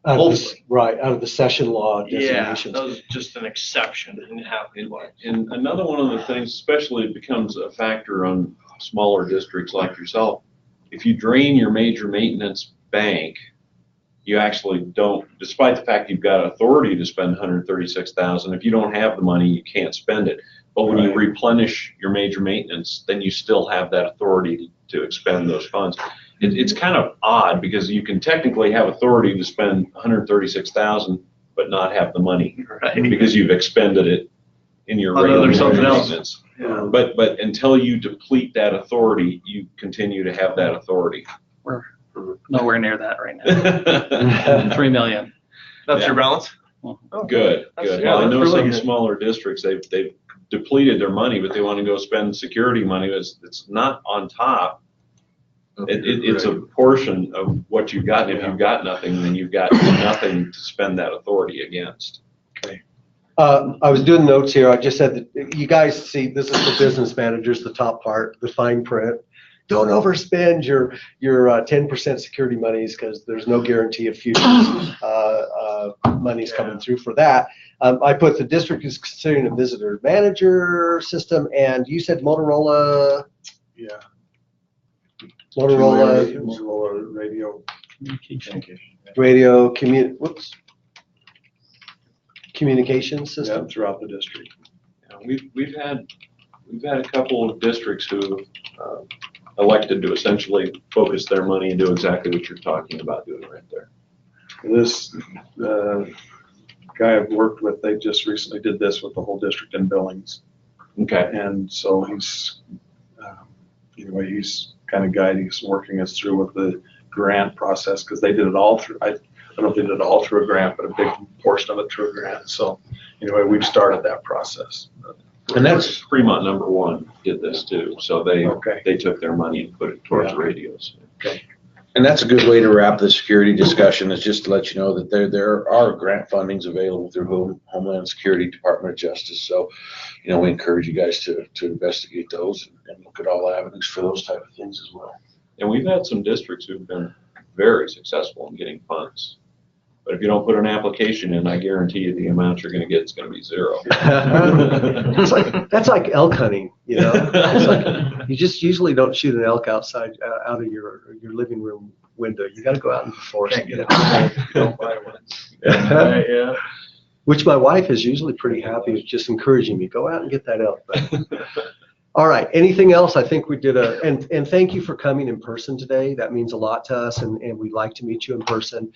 out of the, hopefully. right out of the session law Yeah, designations. that was just an exception. It didn't happen twice. And another one of the things, especially it becomes a factor on smaller districts like yourself, if you drain your major maintenance bank, you actually don't, despite the fact you've got authority to spend $136,000, if you don't have the money, you can't spend it. But when you replenish your major maintenance, then you still have that authority to expend those funds. It's kind of odd because you can technically have authority to spend $136,000 but not have the money, Right. because you've expended it in your On regular something else. maintenance. Yeah. But until you deplete that authority, you continue to have that authority. We're nowhere near that right now. 3 million. That's Yeah. your balance? Good, That's- good. yeah, Well, I that's know really some good. smaller districts, they've depleted their money, but they want to go spend security money. It's not on top. It's a portion of what you've got. And if you've got nothing, then you've got nothing to spend that authority against. I was doing notes here. I just said that you guys see, this is for business managers, the top part, the fine print. Don't overspend your 10% security monies, because there's no guarantee of future monies coming through for that. I put the district is considering a visitor manager system, and you said Motorola. Yeah. Motorola radio. communication system. Yeah, throughout the district. We've had a couple of districts who elected to essentially focus their money and do exactly what you're talking about doing right there. This guy I've worked with, they just recently did this with the whole district in Billings. Okay. And so he's, anyway, he's kind of guiding us, working us through with the grant process, because they did it all through, I don't know if they did it all through a grant, but a big portion of it through a grant. So anyway, we've started that process. And that's Fremont #1 did this too. So they took their money and put it towards radios. Okay. And that's a good way to wrap the security discussion, is just to let you know that there are grant fundings available through Homeland Security, Department of Justice. So, we encourage you guys to investigate those and look at all avenues for those type of things as well. And we've had some districts who've been very successful in getting funds. But if you don't put an application in, I guarantee you the amount you're going to get is going to be zero. That's like elk hunting, It's like you just usually don't shoot an elk outside out of your living room window. You got to go out in the forest and get it. Don't buy one. Yeah. Which my wife is usually pretty happy with, just encouraging me, go out and get that elk. But All right. Anything else? I think we did and thank you for coming in person today. That means a lot to us, and we'd like to meet you in person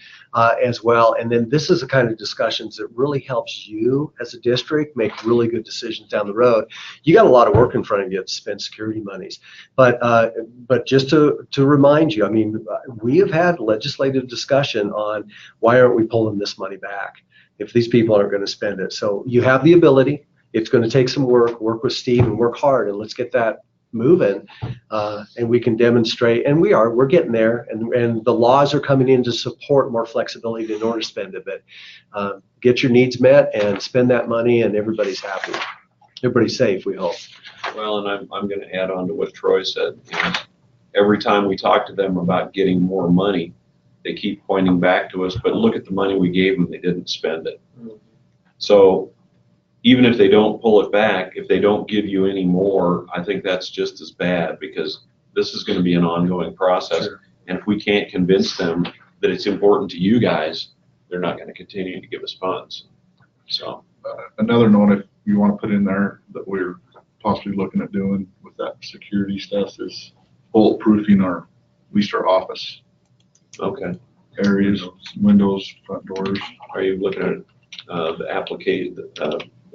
as well. And then this is the kind of discussions that really helps you as a district make really good decisions down the road. You got a lot of work in front of you to spend security monies, but just to remind you, I mean, we have had legislative discussion on why aren't we pulling this money back if these people aren't going to spend it. So you have the ability. It's going to take some work with Steve and work hard, and let's get that moving. And we can demonstrate, and we're getting there, and the laws are coming in to support more flexibility in order to spend it. But get your needs met and spend that money, and everybody's happy. Everybody's safe, we hope. Well, and I'm going to add on to what Troy said. Every time we talk to them about getting more money, they keep pointing back to us, but look at the money we gave them, they didn't spend it. So even if they don't pull it back, if they don't give you any more, I think that's just as bad, because this is going to be an ongoing process. Sure. And if we can't convince them that it's important to you guys, they're not going to continue to give us funds. So another note, if you want to put in there that we're possibly looking at doing with that security stuff, is bulletproofing at least our office. Okay. Areas, windows, front doors. Are you looking at the application?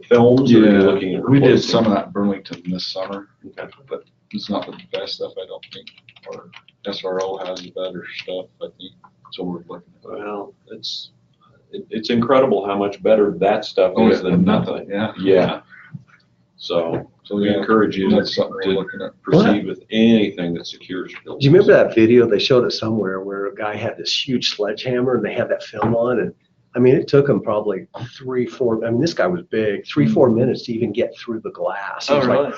Films? Yeah, or are you looking at we did some of that in Burlington this summer, okay. But it's not the best stuff, I don't think. Or SRO has better stuff, I think. So we're looking at. Well, it's incredible how much better that stuff is than nothing. Yeah. Yeah. So we encourage you to proceed with anything that secures your building. Do you remember that video they showed it somewhere where a guy had this huge sledgehammer and they had that film on, and I mean, it took him probably 3-4. I mean, this guy was big. 3-4 minutes to even get through the glass. He was like,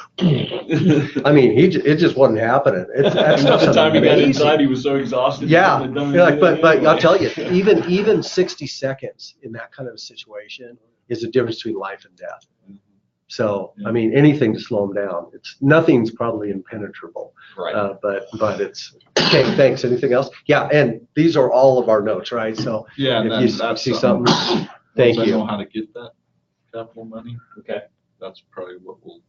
I mean, it just wasn't happening. That stuff's By the time he got amazing. inside, he was so exhausted. Yeah, like, but I'll tell you, even 60 seconds in that kind of a situation is the difference between life and death. So, I mean, anything to slow them down. Nothing's probably impenetrable. Right. But it's okay. Thanks. Anything else? Yeah, and these are all of our notes, right? So yeah, if you that's see something, thank I you. know how to get that capital money. Okay. That's probably what we'll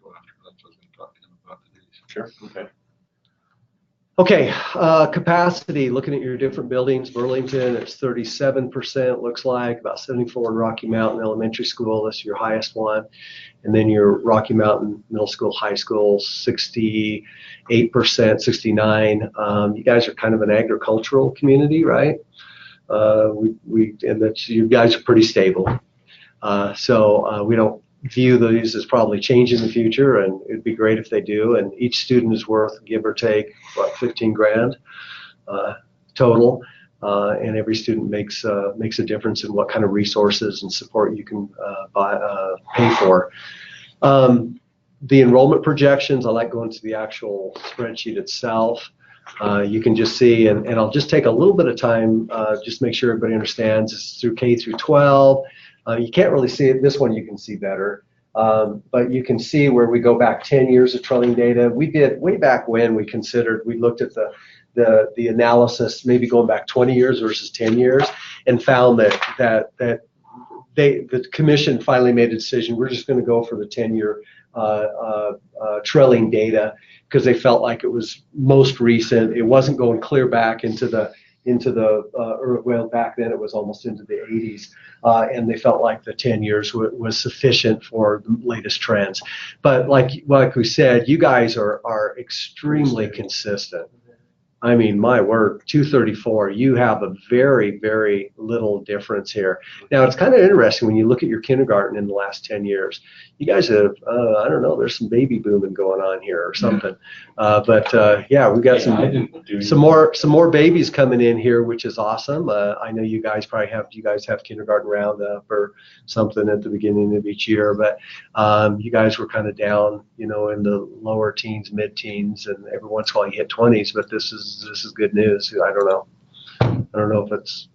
go after. That's what I was going to talk to him about today. Sure. Okay. Okay, capacity, looking at your different buildings, Burlington, it's 37%, looks like, about 74 in Rocky Mountain Elementary School, that's your highest one. And then your Rocky Mountain Middle School, High School, 68%, 69. You guys are kind of an agricultural community, right? And that's, you guys are pretty stable. So we don't view these as probably change in the future, and it'd be great if they do. And each student is worth, give or take, what, 15 grand total. And every student makes a difference in what kind of resources and support you can pay for. The enrollment projections, I like going to the actual spreadsheet itself. You can just see, and I'll just take a little bit of time, just make sure everybody understands. It's through K through 12. You can't really see it. This one you can see better. But you can see where we go back 10 years of trailing data. We did way back when we looked at the analysis, maybe going back 20 years versus 10 years, and found that the commission finally made a decision. We're just going to go for the 10-year trailing data because they felt like it was most recent. It wasn't going clear back into the well, back then it was almost into the 80s, and they felt like the 10 years was sufficient for the latest trends. But like we said, you guys are extremely consistent. I mean, my word, 234, you have a very, very little difference here. Now, it's kind of interesting when you look at your kindergarten in the last 10 years. You guys have, I don't know, there's some baby booming going on here or something. Yeah, we've got some more babies coming in here, which is awesome. I know you guys have kindergarten roundup or something at the beginning of each year, but you guys were kind of down, in the lower teens, mid-teens, and every once in a while you hit 20s, but this is good news. I don't know if it's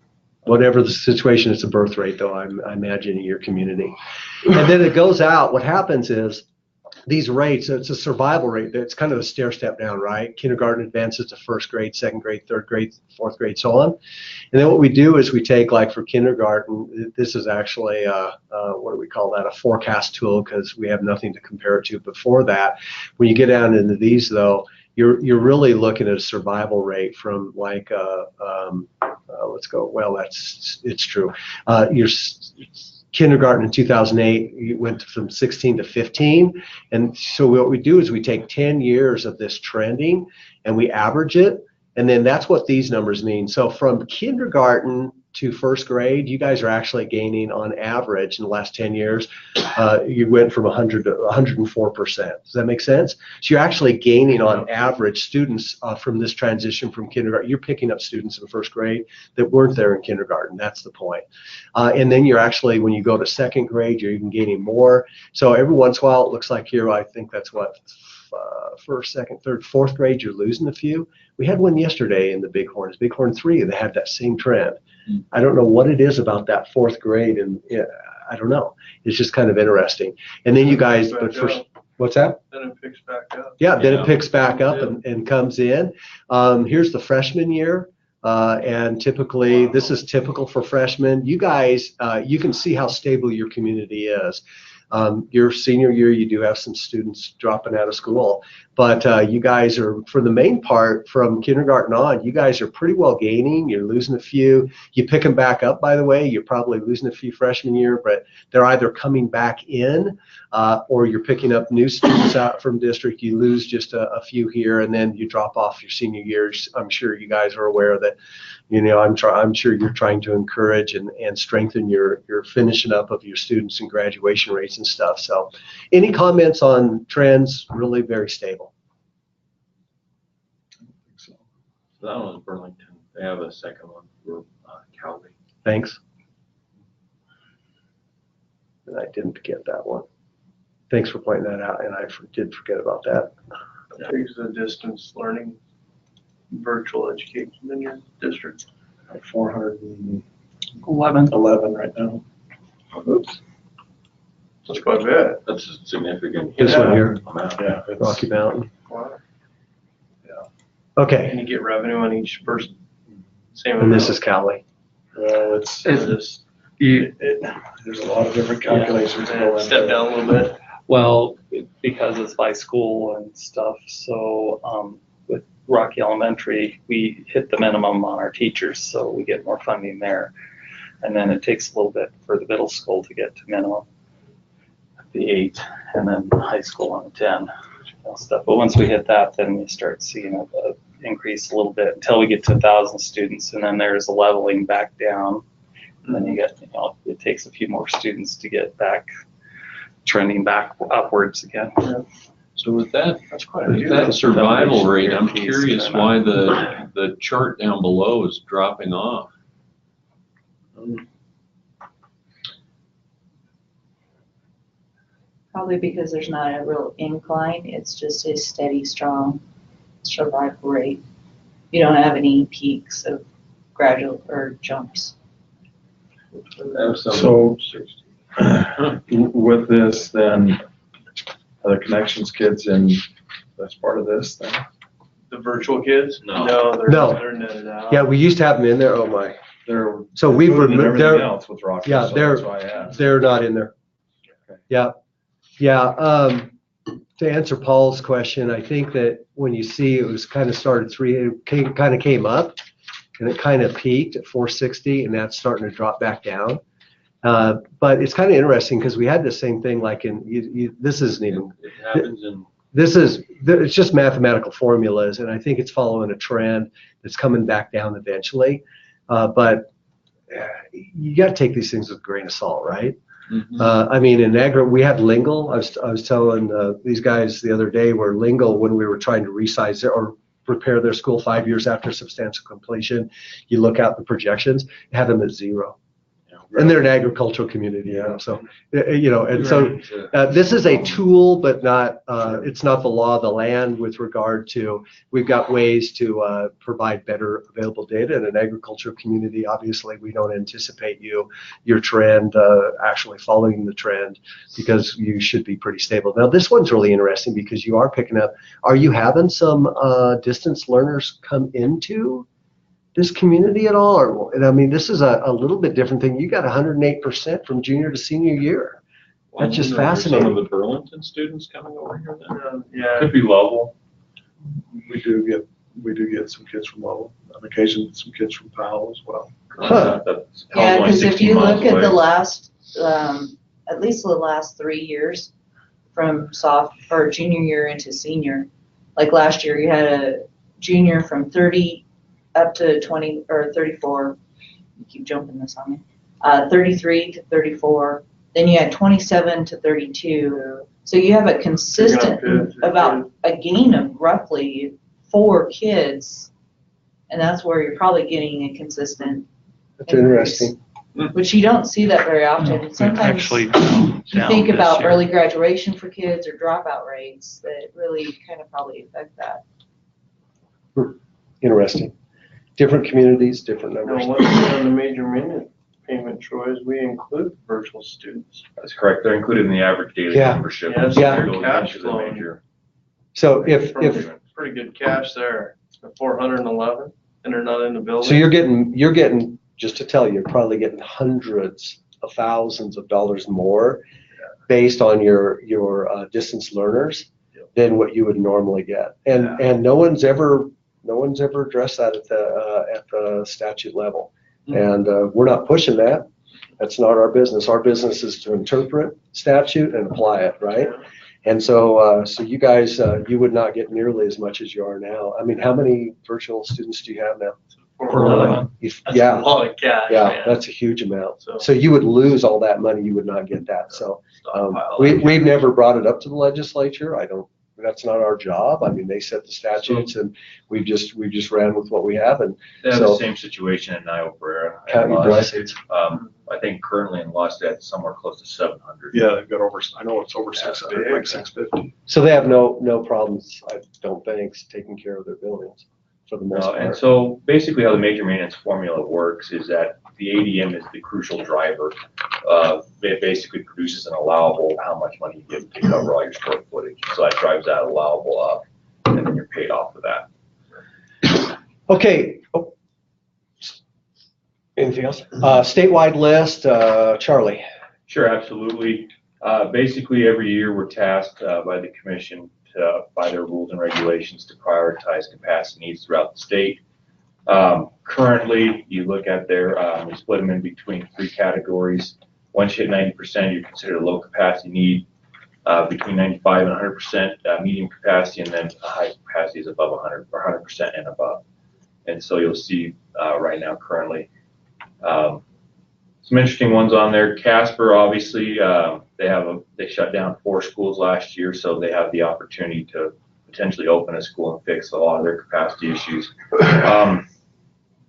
whatever the situation. It's a birth rate, though, I imagine, in your community. And then it goes out. What happens is these rates, it's a survival rate. It's kind of a stair step down, right? Kindergarten advances to first grade, second grade, third grade, fourth grade, so on. And then what we do is we take, like for kindergarten, this is actually, what do we call that? A forecast tool, because we have nothing to compare it to before that. When you get down into these though, you're really looking at a survival rate from like, let's go, well, it's true. Your kindergarten in 2008, you went from 16 to 15. And so what we do is we take 10 years of this trending and we average it. And then that's what these numbers mean. So from kindergarten to first grade, you guys are actually gaining on average in the last 10 years. You went from 100 to 104%. Does that make sense? So you're actually gaining on average students from this transition from kindergarten. You're picking up students in first grade that weren't there in kindergarten. That's the point. And then you're actually, when you go to second grade, you're even gaining more. So every once in a while, it looks like here, I think that's what, first, second, third, fourth grade, you're losing a few. We had one yesterday in the Bighorns, Bighorn 3, they had that same trend. I don't know what it is about that fourth grade, and I don't know. It's just kind of interesting. And then you guys, but first, what's that? Then it picks back up. Yeah, then it picks back up and comes in. Here's the freshman year. And typically, this is typical for freshmen. You guys, you can see how stable your community is. Your senior year, you do have some students dropping out of school, but you guys are, for the main part, from kindergarten on, you guys are pretty well gaining. You're losing a few. You pick them back up, by the way. You're probably losing a few freshman year, but they're either coming back in or you're picking up new students out from district. You lose just a few here, and then you drop off your senior years. I'm sure you guys are aware that, you know, I'm sure you're trying to encourage and strengthen your finishing up of your students and graduation rates and stuff. So any comments on trends? Really very stable. So that one was Burlington. They have a second one for Cowley. Thanks. And I didn't get that one. Thanks for pointing that out, and I did forget about that. Takes the distance learning virtual education in your district. 411 right now. Oops. That's quite a bit. That's a significant. This one here, amount. Yeah. it's- Rocky Mountain. Wow. Okay, And you get revenue on each person. Same and this amount. is Cowley. Well, it's, Or just there's a lot of different calculations that go into step it. down a little bit. Well, because it's by school and stuff, so with Rocky Elementary, we hit the minimum on our teachers, so we get more funding there. And then it takes a little bit for the middle school to get to minimum, the 8, and then high school on 10 and stuff. But once we hit that, then we start seeing a increase a little bit until we get to 1,000 students, and then there's a leveling back down. And then you get, you know, it takes a few more students to get back trending back upwards again. So with that, That's quite a with few. that survival rate, I'm Guarantees curious and, why the chart down below is dropping off. Probably because there's not a real incline, it's just a steady, strong survival rate. You don't have any peaks of gradual or jumps. So with this, then, are the connections kids in, that's part of this then? The virtual kids? No. No, No. they're netted out. Yeah, we used to have them in there. Oh my. They're So we've included in removed, everything they're, else with Rocky, yeah, so they're- that's why I asked. they're not in there. Okay. Yeah. Yeah. To answer Paul's question, I think that when you see it was kind of started it kind of came up and it kind of peaked at 460 and that's starting to drop back down. But it's kind of interesting because we had the same thing like in, this isn't even, It happens in. it's just mathematical formulas, and I think it's following a trend that's coming back down eventually. But you got to take these things with a grain of salt, right? Mhm. I mean, in agri, we had Lingle. I was telling these guys the other day where Lingle, when we were trying to resize or prepare their school 5 years after substantial completion, you look out the projections, it had them at 0. And they're an agricultural community, so, and so this is a tool, but not, it's not the law of the land with regard to, we've got ways to provide better available data in an agricultural community. Obviously, we don't anticipate your trend actually following the trend, because you should be pretty stable. Now, this one's really interesting because you are picking up, are you having some distance learners come into this community at all? Or, and I mean, this is a little bit different thing. You got 108% from junior to senior year. That's just fascinating. Some of the Burlington students coming over here then? Yeah. Could be Lovell. We do get some kids from Lovell, on occasion some kids from Powell as well. Huh. That's Yeah, only because if 16 you miles look at the away. last, at least the last 3 years, from junior year into senior, like last year, you had a junior from 30 up to 20 or 34. You keep jumping this on me. 33 to 34. Then you had 27 to 32. So you have a consistent, about a gain of roughly 4 kids, and that's where you're probably getting a consistent That's interesting. which you don't see that very often. Sometimes Actually, you down think this about year. early graduation for kids or dropout rates that really kind of probably affect that. Interesting. Different communities, different Now, numbers. what's on the major minute payment, Troy, is we include virtual students. That's correct. They're included in the average daily Yeah. membership. Yeah, so That they're goes cash into the flowing. major. So if Pretty good cash there, 411, and they're not in the building. so, you're getting just to tell you, you're probably getting hundreds of thousands of dollars more based on your distance learners than what you would normally get, and no one's ever addressed that at the statute level, and we're not pushing that. That's not our business. Our business is to interpret statute and apply it, right? And so you guys, you would not get nearly as much as you are now. I mean, how many virtual students do you have now? 411. That's Yeah. a lot of cash, Yeah, man. that's a huge amount. So- So you would lose all that money. You would not get that. So Stockpile. we've never brought it up to the legislature. That's not our job. I mean, they set the statutes, and we just ran with what we have. And They have so, the same situation in Niobrara. count your blessings. I think currently in Lostad, somewhere close to 700. Yeah, they've got over, I know it's over 600, like 650. So they have no problems, I don't think, taking care of their buildings for the most And part. so basically how the major maintenance formula works is that the ADM is the crucial driver. It basically produces an allowable how much money you get to cover all your square footage. So that drives that allowable up, and then you're paid off of that. Okay. Oh. Anything else? Statewide list, Charlie. Sure, absolutely. Basically, every year we're tasked by the commission by their rules and regulations to prioritize capacity needs throughout the state. Currently, you look at we split them in between 3 categories. Once you hit 90%, you're considered a low capacity need. Between 95 and 100% medium capacity, and then a high capacity is above 100 or 100% and above. And so you'll see right now currently some interesting ones on there. Casper, obviously, they shut down 4 schools last year, so they have the opportunity to potentially open a school and fix a lot of their capacity issues.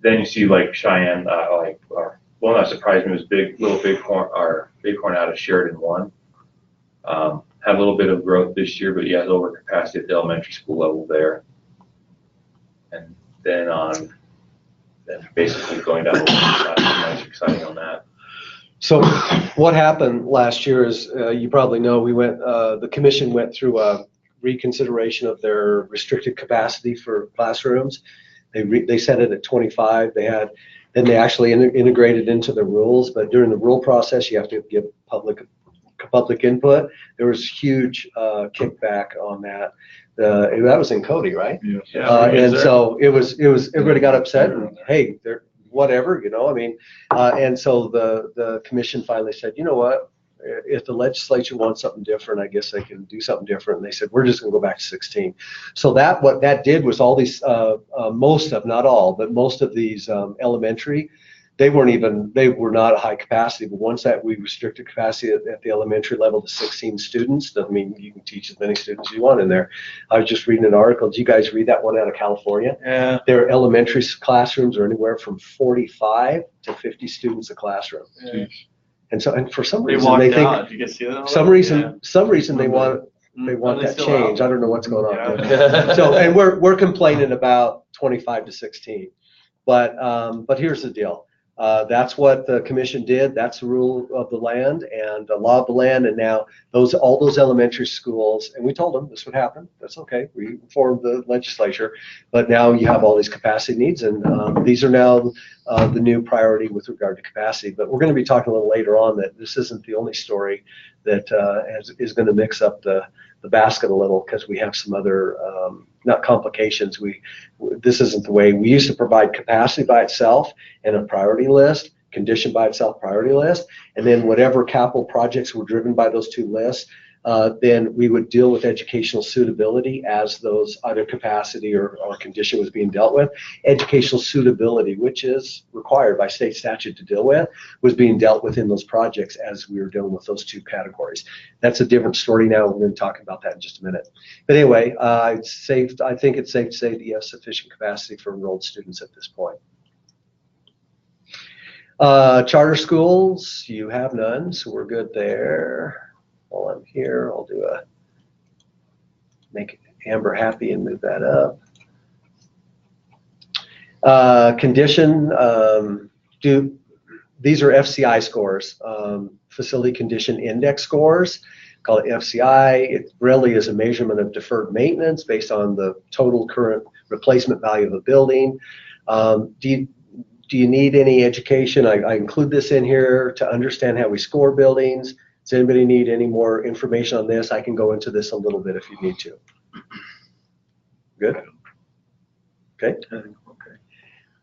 Then you see like Cheyenne, well, not surprised me, was Bighorn out of Sheridan 1. Had a little bit of growth this year, but has over capacity at the elementary school level there. And then basically going down, not too much exciting on that. So what happened last year is, you probably know, the commission went through a reconsideration of their restricted capacity for classrooms. They set it at 25. Then they actually integrated into the rules, but during the rule process, you have to give public input. There was huge kickback on that. That was in Cody, right? Yeah. And so everybody got upset, and hey, they're whatever, I mean, and so the commission finally said, you know what, if the legislature wants something different, I guess they can do something different. And they said, we're just going to go back to 16. So what that did was all these, most of, not all, but most of these elementary they were not a high capacity, but once that we restricted capacity at the elementary level to 16 students, doesn't mean you can teach as many students as you want in there. I was just reading an article. Did you guys read that one out of California? Yeah. Their elementary classrooms are anywhere from 45 to 50 students a classroom. Yeah. And for some They reason walked they think out. Did you guys see that? some reason they want Are that still change. out? I don't know what's going on. Yeah. So, and we're complaining about 25 to 16, but here's the deal. That's what the commission did. That's the rule of the land and the law of the land. And now all those elementary schools, and we told them this would happen. That's okay. We informed the legislature, but now you have all these capacity needs, and these are now the new priority with regard to capacity. But we're going to be talking a little later on that this isn't the only story that is going to mix up the basket a little, because we have some other not complications. This isn't the way we used to provide capacity by itself and a priority list, condition by itself, priority list, and then whatever capital projects were driven by those two lists, then we would deal with educational suitability as those either capacity or condition was being dealt with. Educational suitability, which is required by state statute to deal with, was being dealt with in those projects as we were dealing with those two categories. That's a different story now. We're going to talk about that in just a minute. But anyway, I think it's safe to say that you have sufficient capacity for enrolled students at this point. Charter schools, you have none, so we're good there. While I'm here, I'll make Amber happy and move that up. Condition, these are FCI scores, facility condition index scores, call it FCI. It really is a measurement of deferred maintenance based on the total current replacement value of a building. Do you need any education? I include this in here to understand how we score buildings. Does anybody need any more information on this? I can go into this a little bit if you need to. Good? Okay.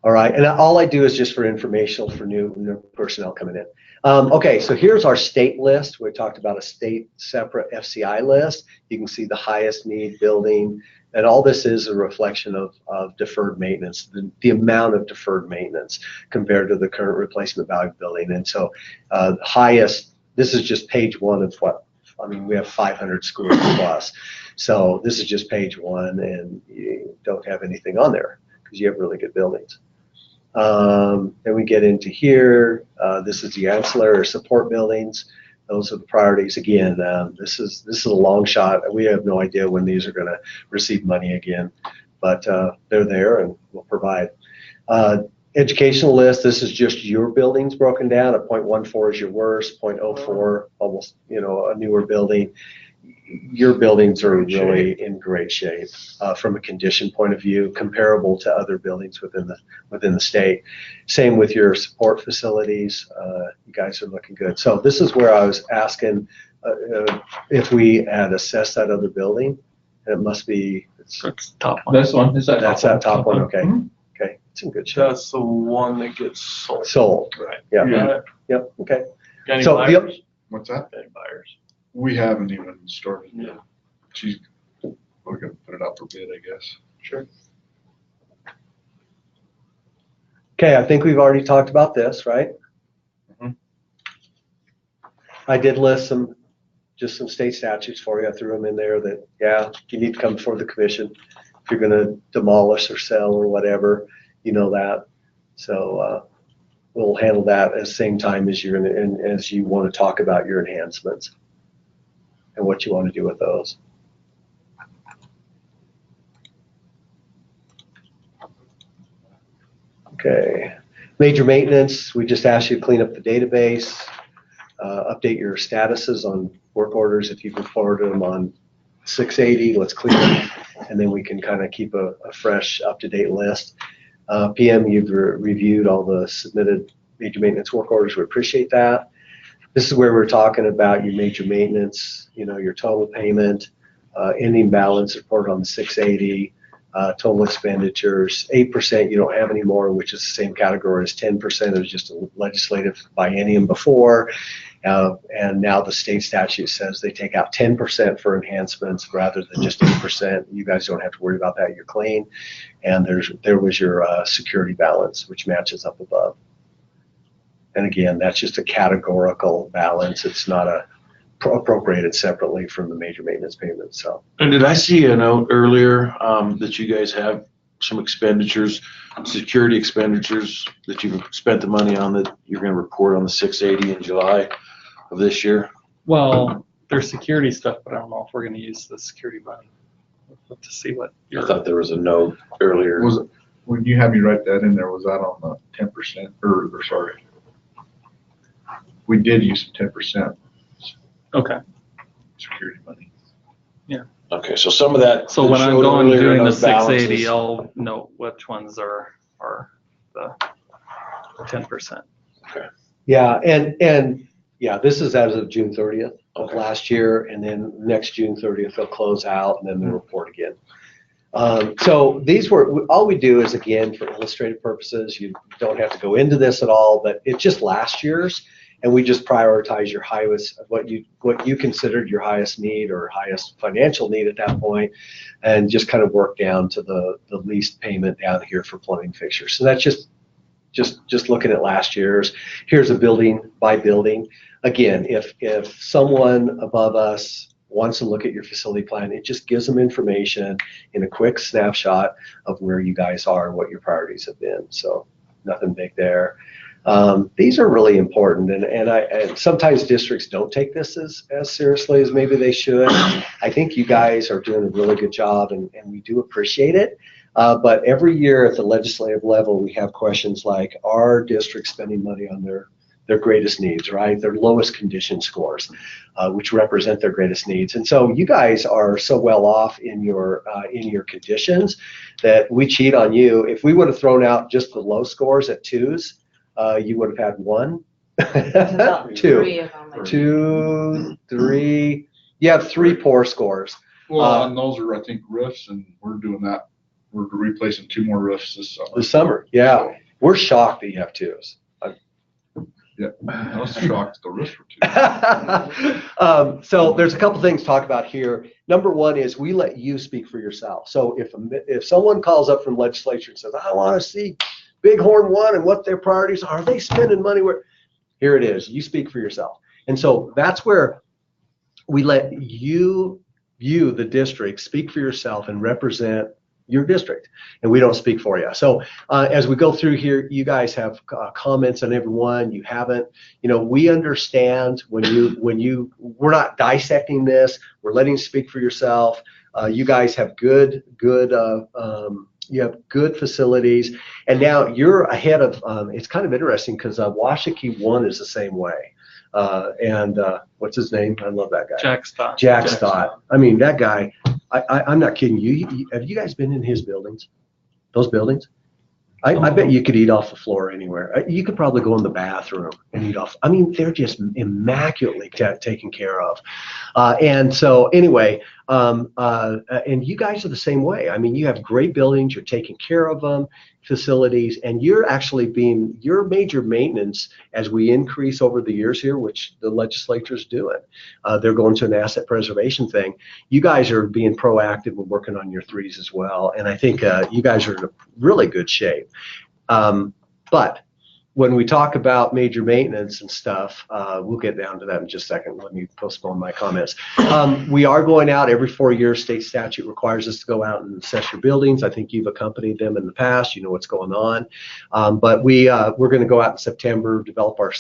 All right, and all I do is just for informational for new personnel coming in. Okay, so here's our state list. We talked about a state separate FCI list. You can see the highest need building, and all this is a reflection of deferred maintenance, the amount of deferred maintenance compared to the current replacement value building. And so highest, this is just page one of what, I mean, we have 500 schools plus. So this is just page one, and you don't have anything on there because you have really good buildings. Then we get into here. This is the ancillary or support buildings. Those are the priorities. Again, this is a long shot. We have no idea when these are going to receive money again, but they're there and we'll provide. Educational list, this is just your buildings broken down. A 0.14 is your worst, 0.04, almost, a newer building. Your buildings are really in great shape from a condition point of view, comparable to other buildings within the state. Same with your support facilities. You guys are looking good. So this is where I was asking if we had assessed that other building, and it must be It's top one. This one, is that? that's that top one. Okay, Mhm. okay, it's in good shape. That's the one that gets sold. Sold. Right. Yeah. Yeah. Yep. Okay. Got any So buyers? What's that? Got any buyers? We haven't even started yet. Yeah. We're gonna put it out for bid, I guess. Sure. Okay, I think we've already talked about this, right? Mhm. I did list some state statutes for you. I threw them in there that, yeah, you need to come before the commission if you're gonna demolish or sell or whatever, that. So we'll handle that at the same time as as you want to talk about your enhancements and what you want to do with those. Okay, major maintenance, we just asked you to clean up the database, update your statuses on work orders. If you've forwarded them on 680, let's clean them, and then we can kind of keep a fresh, up-to-date list. PM, you've reviewed all the submitted major maintenance work orders. We appreciate that. This is where we're talking about your major maintenance, your total payment, ending balance reported on the 680, total expenditures, 8% you don't have anymore, which is the same category as 10%. It was just a legislative biennium before. And now the state statute says they take out 10% for enhancements rather than just 8%. You guys don't have to worry about that. You're clean. And there was your security balance, which matches up above. And again, that's just a categorical balance. It's not appropriated separately from the major maintenance payment. So. And did I see a note earlier that you guys have some expenditures, security expenditures that you've spent the money on that you're going to report on the 680 in July of this year? Well, there's security stuff, but I don't know if we're gonna use the security money. We'll have to see what I thought there was a note earlier. Was it, when you had me write that in there, was that on the 10% or sorry? We did use some 10% Okay. security money. Okay, so some of that. So when I'm showed going earlier in doing the those 680, balances- I'll note which ones are the 10%. Yeah, and yeah, this is as of June 30th of Okay. last year, and then next June 30th they'll close out, and then they'll report again. So these were, all we do is, again, for illustrative purposes, you don't have to go into this at all, but it's just last year's, and we just prioritize your highest, what you considered your highest need or highest financial need at that point, and just kind of work down to the least payment down here for plumbing fixtures. So that's just looking at last year's. Here's a building by building. Again, if someone above us wants to look at your facility plan, it just gives them information in a quick snapshot of where you guys are and what your priorities have been. So nothing big there. These are really important, and sometimes districts don't take this as seriously as maybe they should. I think you guys are doing a really good job, and we do appreciate it. But every year at the legislative level, we have questions like, are districts spending money on their greatest needs, right? Their lowest condition scores, which represent their greatest needs. And so you guys are so well off in your conditions that we cheat on you. If we would have thrown out just the low scores at 2s, you would have had 1, About 2, three of them. 2, 3. You have 3 poor scores. Well, and those are, I think, roofs, and we're doing that. We're replacing 2 more roofs this summer. This summer, yeah. So, We're shocked that you have 2s. yeah, I was shocked the roofs were 2. So there's a couple things to talk about here. Number one is we let you speak for yourself. So if someone calls up from legislature and says, I want to see Bighorn 1 and what their priorities are they spending money where? Here it is. You speak for yourself. And so that's where we let you, the district, speak for yourself and represent your district, and we don't speak for you. So as we go through here, you guys have comments on every one. You haven't, we understand we're not dissecting this. We're letting you speak for yourself. You guys have good facilities, and now you're ahead of. It's kind of interesting because Washakie 1 is the same way. And what's his name? I love that guy. Jack Stott. I mean, that guy. I'm not kidding you. Have you guys been in his buildings? Those buildings? I bet you could eat off the floor anywhere. You could probably go in the bathroom and eat off. I mean, they're just immaculately taken care of. And so anyway, and you guys are the same way. I mean, you have great buildings. You're taking care of them, facilities, and you're actually your major maintenance as we increase over the years here, which the legislature's doing. They're going to an asset preservation thing. You guys are being proactive and working on your 3s as well. And I think you guys are in a really good shape. But when we talk about major maintenance and stuff, we'll get down to that in just a second. Let me postpone my comments. We are going out every 4 years. State statute requires us to go out and assess your buildings. I think you've accompanied them in the past. You know what's going on. But we're going to go out in September, develop our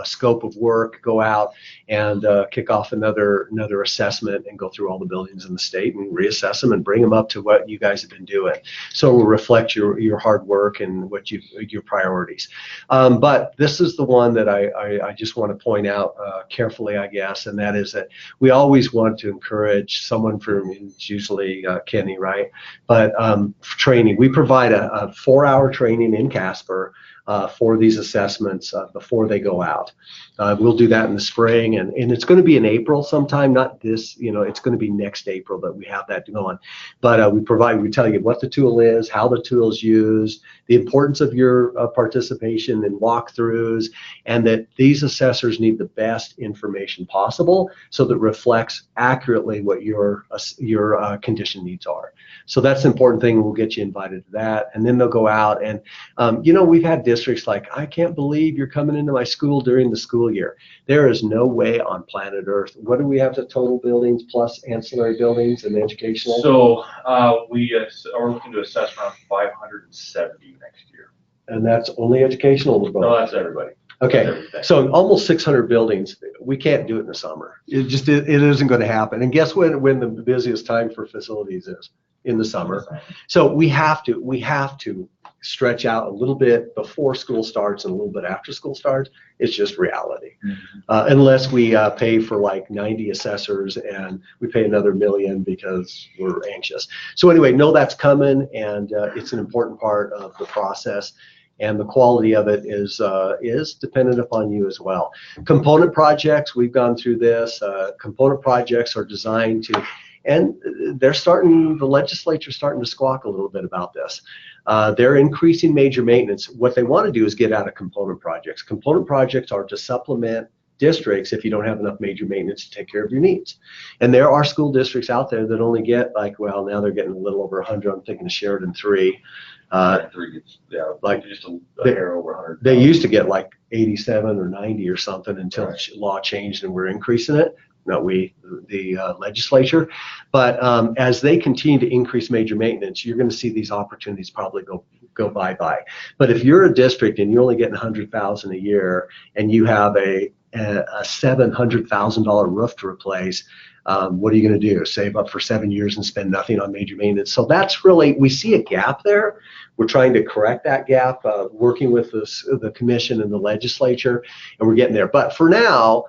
scope of work, go out and kick off another assessment and go through all the buildings in the state and reassess them and bring them up to what you guys have been doing. So it will reflect your hard work and what your priorities. But this is the one that I just want to point out carefully, I guess, and that is that we always want to encourage someone from, it's usually Kenny, right? But training. We provide a 4-hour training in Casper for these assessments before they go out. We'll do that in the spring, and it's going to be in April sometime, not this, it's going to be next April that we have that going. But we tell you what the tool is, how the tool is used, the importance of your participation in walkthroughs, and that these assessors need the best information possible so that reflects accurately what your condition needs are. So that's the important thing. We'll get you invited to that, and then they'll go out and, we've had districts like, I can't believe you're coming into my school during the school year. There is no way on planet Earth. What do we have to total buildings plus ancillary buildings and educational? So we are looking to assess around 570 next year. And that's only educational or both? No, that's everybody. Okay, That's everything. so almost 600 buildings. We can't do it in the summer. It isn't going to happen. And guess when the busiest time for facilities is? In the summer. So we have to stretch out a little bit before school starts and a little bit after school starts. It's just reality. Unless we pay for like 90 assessors and we pay another $1 million because we're anxious. So anyway, know that's coming, and it's an important part of the process. And the quality of it is dependent upon you as well. Component projects, we've gone through this. Component projects are designed to, and the legislature's starting to squawk a little bit about this. They're increasing major maintenance. What they want to do is get out of component projects. Component projects are to supplement districts if you don't have enough major maintenance to take care of your needs. And there are school districts out there that only get like, well, now they're getting a little over 100. I'm thinking of Sheridan 3. Like just a hair over 100. They used to get like 87 or 90 or something until law changed and we're increasing it. Not we, the legislature. But as they continue to increase major maintenance, you're going to see these opportunities probably go bye-bye. But if you're a district and you're only getting $100,000 a year and you have a $700,000 roof to replace, what are you going to do? Save up for 7 years and spend nothing on major maintenance? So that's really, we see a gap there. We're trying to correct that gap, working with the commission and the legislature, and we're getting there. But for now,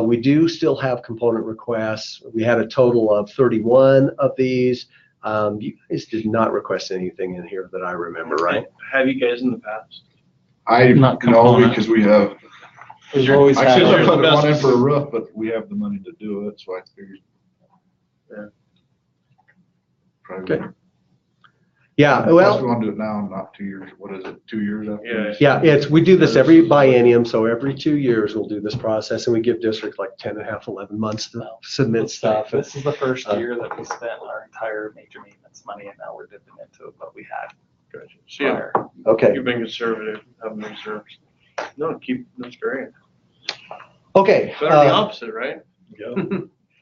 we do still have component requests. We had a total of 31 of these. You guys did not request anything in here that I remember, right? Have you guys in the past? I Not know component. because we have, We've always I had should have yours. put one in for a roof, but we have the money to do it, so I figured. Yeah. Probably. Okay. Yeah, Unless well, we want to do it now, not 2 years. What is it, 2 years after? yeah, we do this every biennium, so every 2 years we'll do this process, and we give districts like 10 and a half, 11 months to submit stuff. This is the first year that we spent our entire major maintenance money, and now we're dipping into what we had Gotcha. So yeah, prior. Okay. you've been conservative, having reserves. No, that's great. Okay. Better the opposite, right?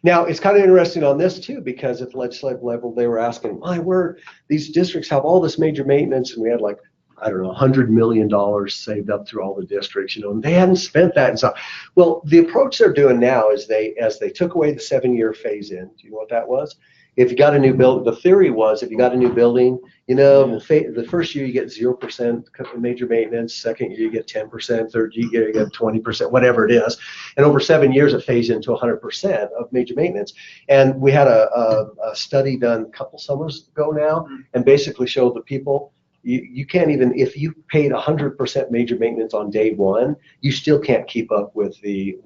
Now, it's kind of interesting on this too, because at the legislative level, they were asking, my word, these districts have all this major maintenance, and we had like, I don't know, $100 million saved up through all the districts, and they hadn't spent that and stuff. Well, the approach they're doing now is as they took away the 7-year phase in. Do you know what that was? If you got a new building, the theory was if you got a new building, the first year you get 0% major maintenance, second year you get 10%, third year you get 20%, whatever it is. And over 7 years it phased into 100% of major maintenance. And we had a study done a couple summers ago now, and basically showed that people, you can't even, if you paid 100% major maintenance on day one, you still can't keep up with the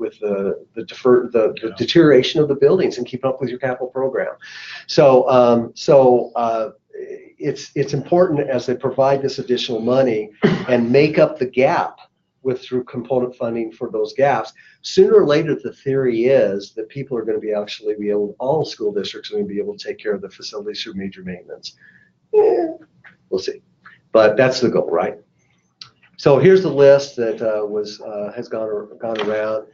deterioration of the buildings and keep up with your capital program. So it's important as they provide this additional money and make up the gap through component funding for those gaps. Sooner or later, the theory is that people are going to be able, all school districts are going to be able to take care of the facilities through major maintenance. We'll see. But that's the goal, right? So here's the list that has gone around.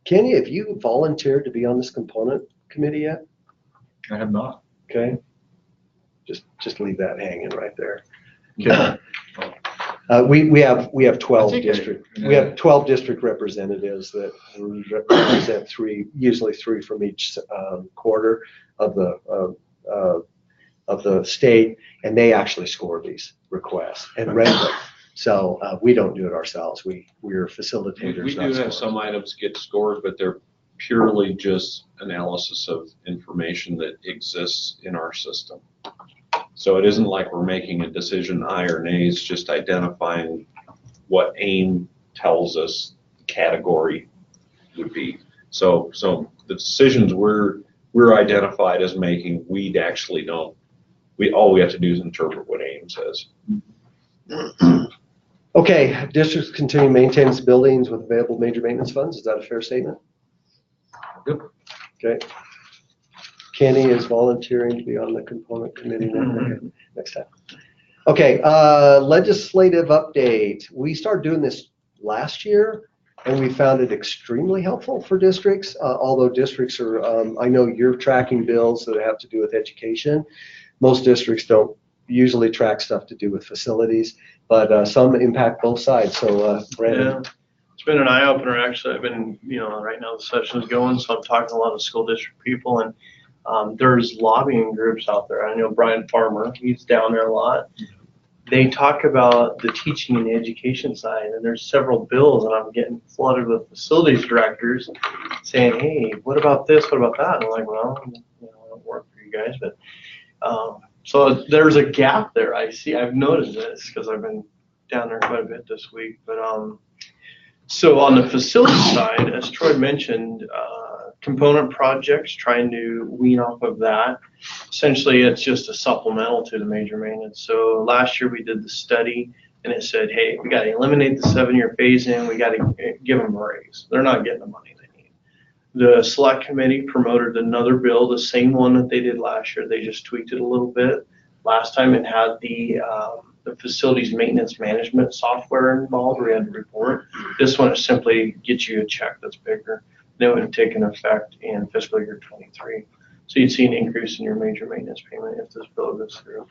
Kenny, have you volunteered to be on this component committee yet? I have not. Okay. Just leave that hanging right there. Okay. We have 12 I think district. yeah. We have 12 district representatives that represent usually three from each quarter of the state, and they actually score these requests and rate them. So we don't do it ourselves. We're facilitators. We do have some items get scored, but they're purely just analysis of information that exists in our system. So it isn't like we're making a decision aye or nay, it's just identifying what AIM tells us the category would be. So the decisions we're identified as making, we actually don't. All we have to do is interpret what AIM says. Okay, districts continue to maintain its buildings with available major maintenance funds. Is that a fair statement? Yep. Okay. Kenny is volunteering to be on the component committee next time. Okay, legislative update. We started doing this last year, and we found it extremely helpful for districts. Although districts are, I know you're tracking bills that have to do with education. Most districts don't usually track stuff to do with facilities, but some impact both sides. So, Brandon. Yeah. It's been an eye opener, actually. I've been, right now the session's going, so I'm talking to a lot of school district people, and there's lobbying groups out there. I know Brian Farmer, he's down there a lot. They talk about the teaching and the education side, and there's several bills, and I'm getting flooded with facilities directors saying, hey, what about this, what about that? And I'm like, well, I don't work for you guys, but so there's a gap there. I've noticed this because I've been down there quite a bit this week, but so on the facility side, as Troy mentioned, component projects, trying to wean off of that. Essentially, it's just a supplemental to the major maintenance. So last year we did the study, and it said, hey, we got to eliminate the 7-year phase-in. We got to give them a raise. They're not getting the money they need. The select committee promoted another bill, the same one that they did last year. They just tweaked it a little bit. Last time it had the facilities maintenance management software involved where you had to report. This one is simply get you a check that's bigger. That would have taken effect in fiscal year 23. So you'd see an increase in your major maintenance payment if this bill goes through.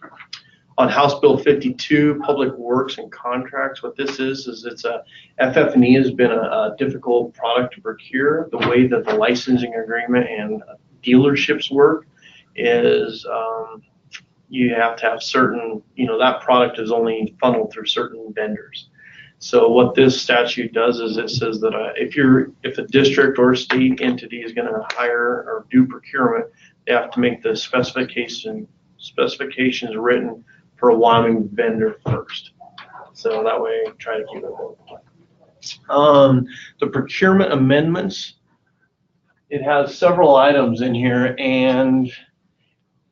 On House Bill 52, Public Works and Contracts, what this is it's a FF&E has been a difficult product to procure. The way that the licensing agreement and dealerships work is you have to have certain, that product is only funneled through certain vendors. So what this statute does is it says that if a district or a state entity is going to hire or do procurement, they have to make the specifications written for a Wyoming vendor first. So that way, try to keep it open. The procurement amendments, it has several items in here, and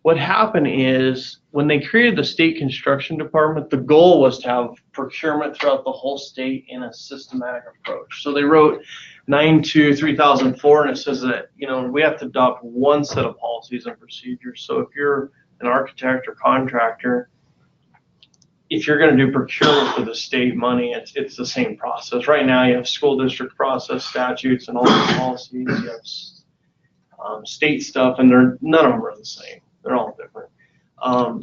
what happened is when they created the state construction department, the goal was to have procurement throughout the whole state in a systematic approach. So they wrote 9-3004, and it says that we have to adopt one set of policies and procedures. So if you're an architect or contractor, if you're going to do procurement for the state money, it's the same process. Right now you have school district process statutes and all the policies. You have state stuff, and none of them are the same. They're all different.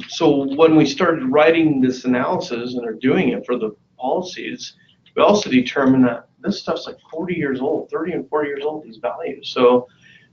So when we started writing this analysis and are doing it for the policies, we also determined that this stuff's like 40 years old, 30 and 40 years old, these values. So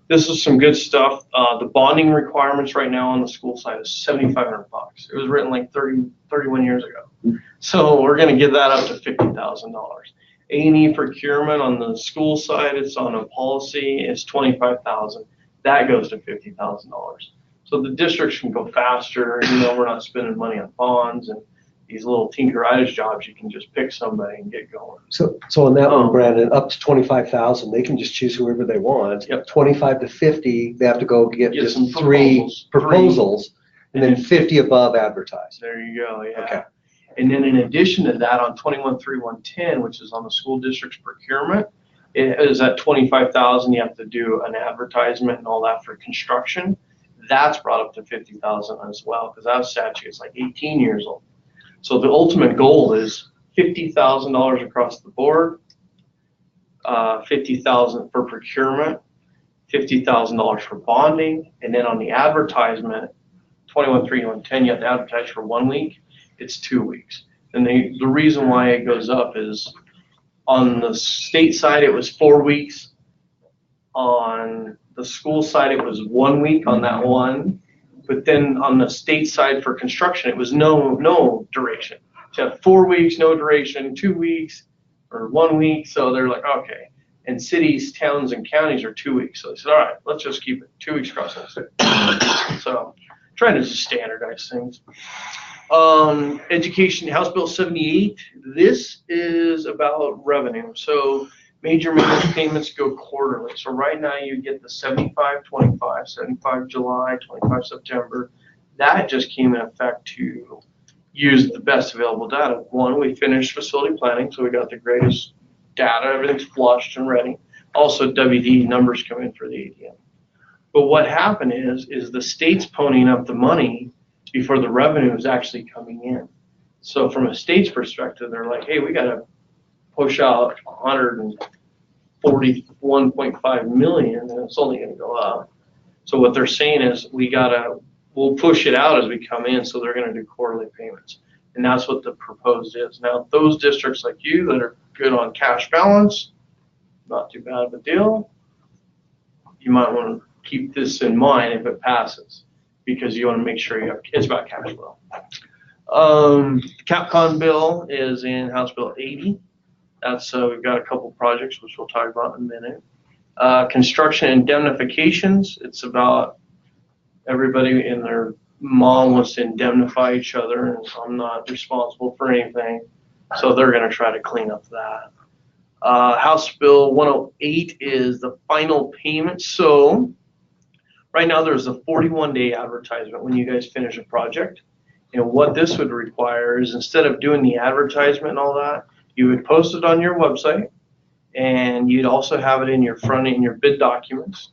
this is some good stuff. The bonding requirements right now on the school side is $7,500. It was written like 31 years ago. So we're going to get that up to $50,000. A&E procurement on the school side, it's on a policy, it's $25,000. That goes to $50,000. So the districts can go faster. We're not spending money on bonds and these little tinkeritis jobs. You can just pick somebody and get going. So on that one, Brandon, up to 25,000, they can just choose whoever they want. Yep. 25 to 50, they have to go get just some 3 proposals, and then 50 above advertised. There you go. Yeah. Okay. And then in addition to that, on 21.3.110, which is on the school district's procurement, it is at 25,000. You have to do an advertisement and all that for construction. That's brought up to 50,000 as well, because that statute is like 18 years old. So the ultimate goal is $50,000 across the board, $50,000 for procurement, $50,000 for bonding, and then on the advertisement, 21.3.110, you have to advertise for 1 week. It's 2 weeks. And the reason why it goes up is on the state side it was 4 weeks. On the school side it was 1 week on that one. But then on the state side for construction, it was no duration. So you have 4 weeks, no duration, 2 weeks, or 1 week. So they're like, okay. And cities, towns, and counties are 2 weeks. So they said, all right, let's just keep it 2 weeks across the state. So trying to just standardize things. Education, House Bill 78. This is about revenue. So major maintenance payments go quarterly. So right now you get the 75-25, 75 July, 25 September. That just came in effect to use the best available data. One, we finished facility planning, so we got the greatest data. Everything's flushed and ready. Also, WD numbers come in for the ADM. But what happened is the state's ponying up the money before the revenue is actually coming in. So from a state's perspective, they're like, hey, we got to push out 141.5 million, and it's only going to go up. So what they're saying is we'll push it out as we come in, so they're going to do quarterly payments. And that's what the proposed is. Now, those districts like you that are good on cash balance, not too bad of a deal. You might want to keep this in mind if it passes, because you want to make sure it's about cash flow. CapCon bill is in House Bill 80. That's we've got a couple projects which we'll talk about in a minute. Construction indemnifications. It's about everybody and their mom wants to indemnify each other, and I'm not responsible for anything, so they're going to try to clean up that. House Bill 108 is the final payment. So right now there's a 41-day advertisement when you guys finish a project. And what this would require is, instead of doing the advertisement and all that, you would post it on your website, and you'd also have it in your bid documents.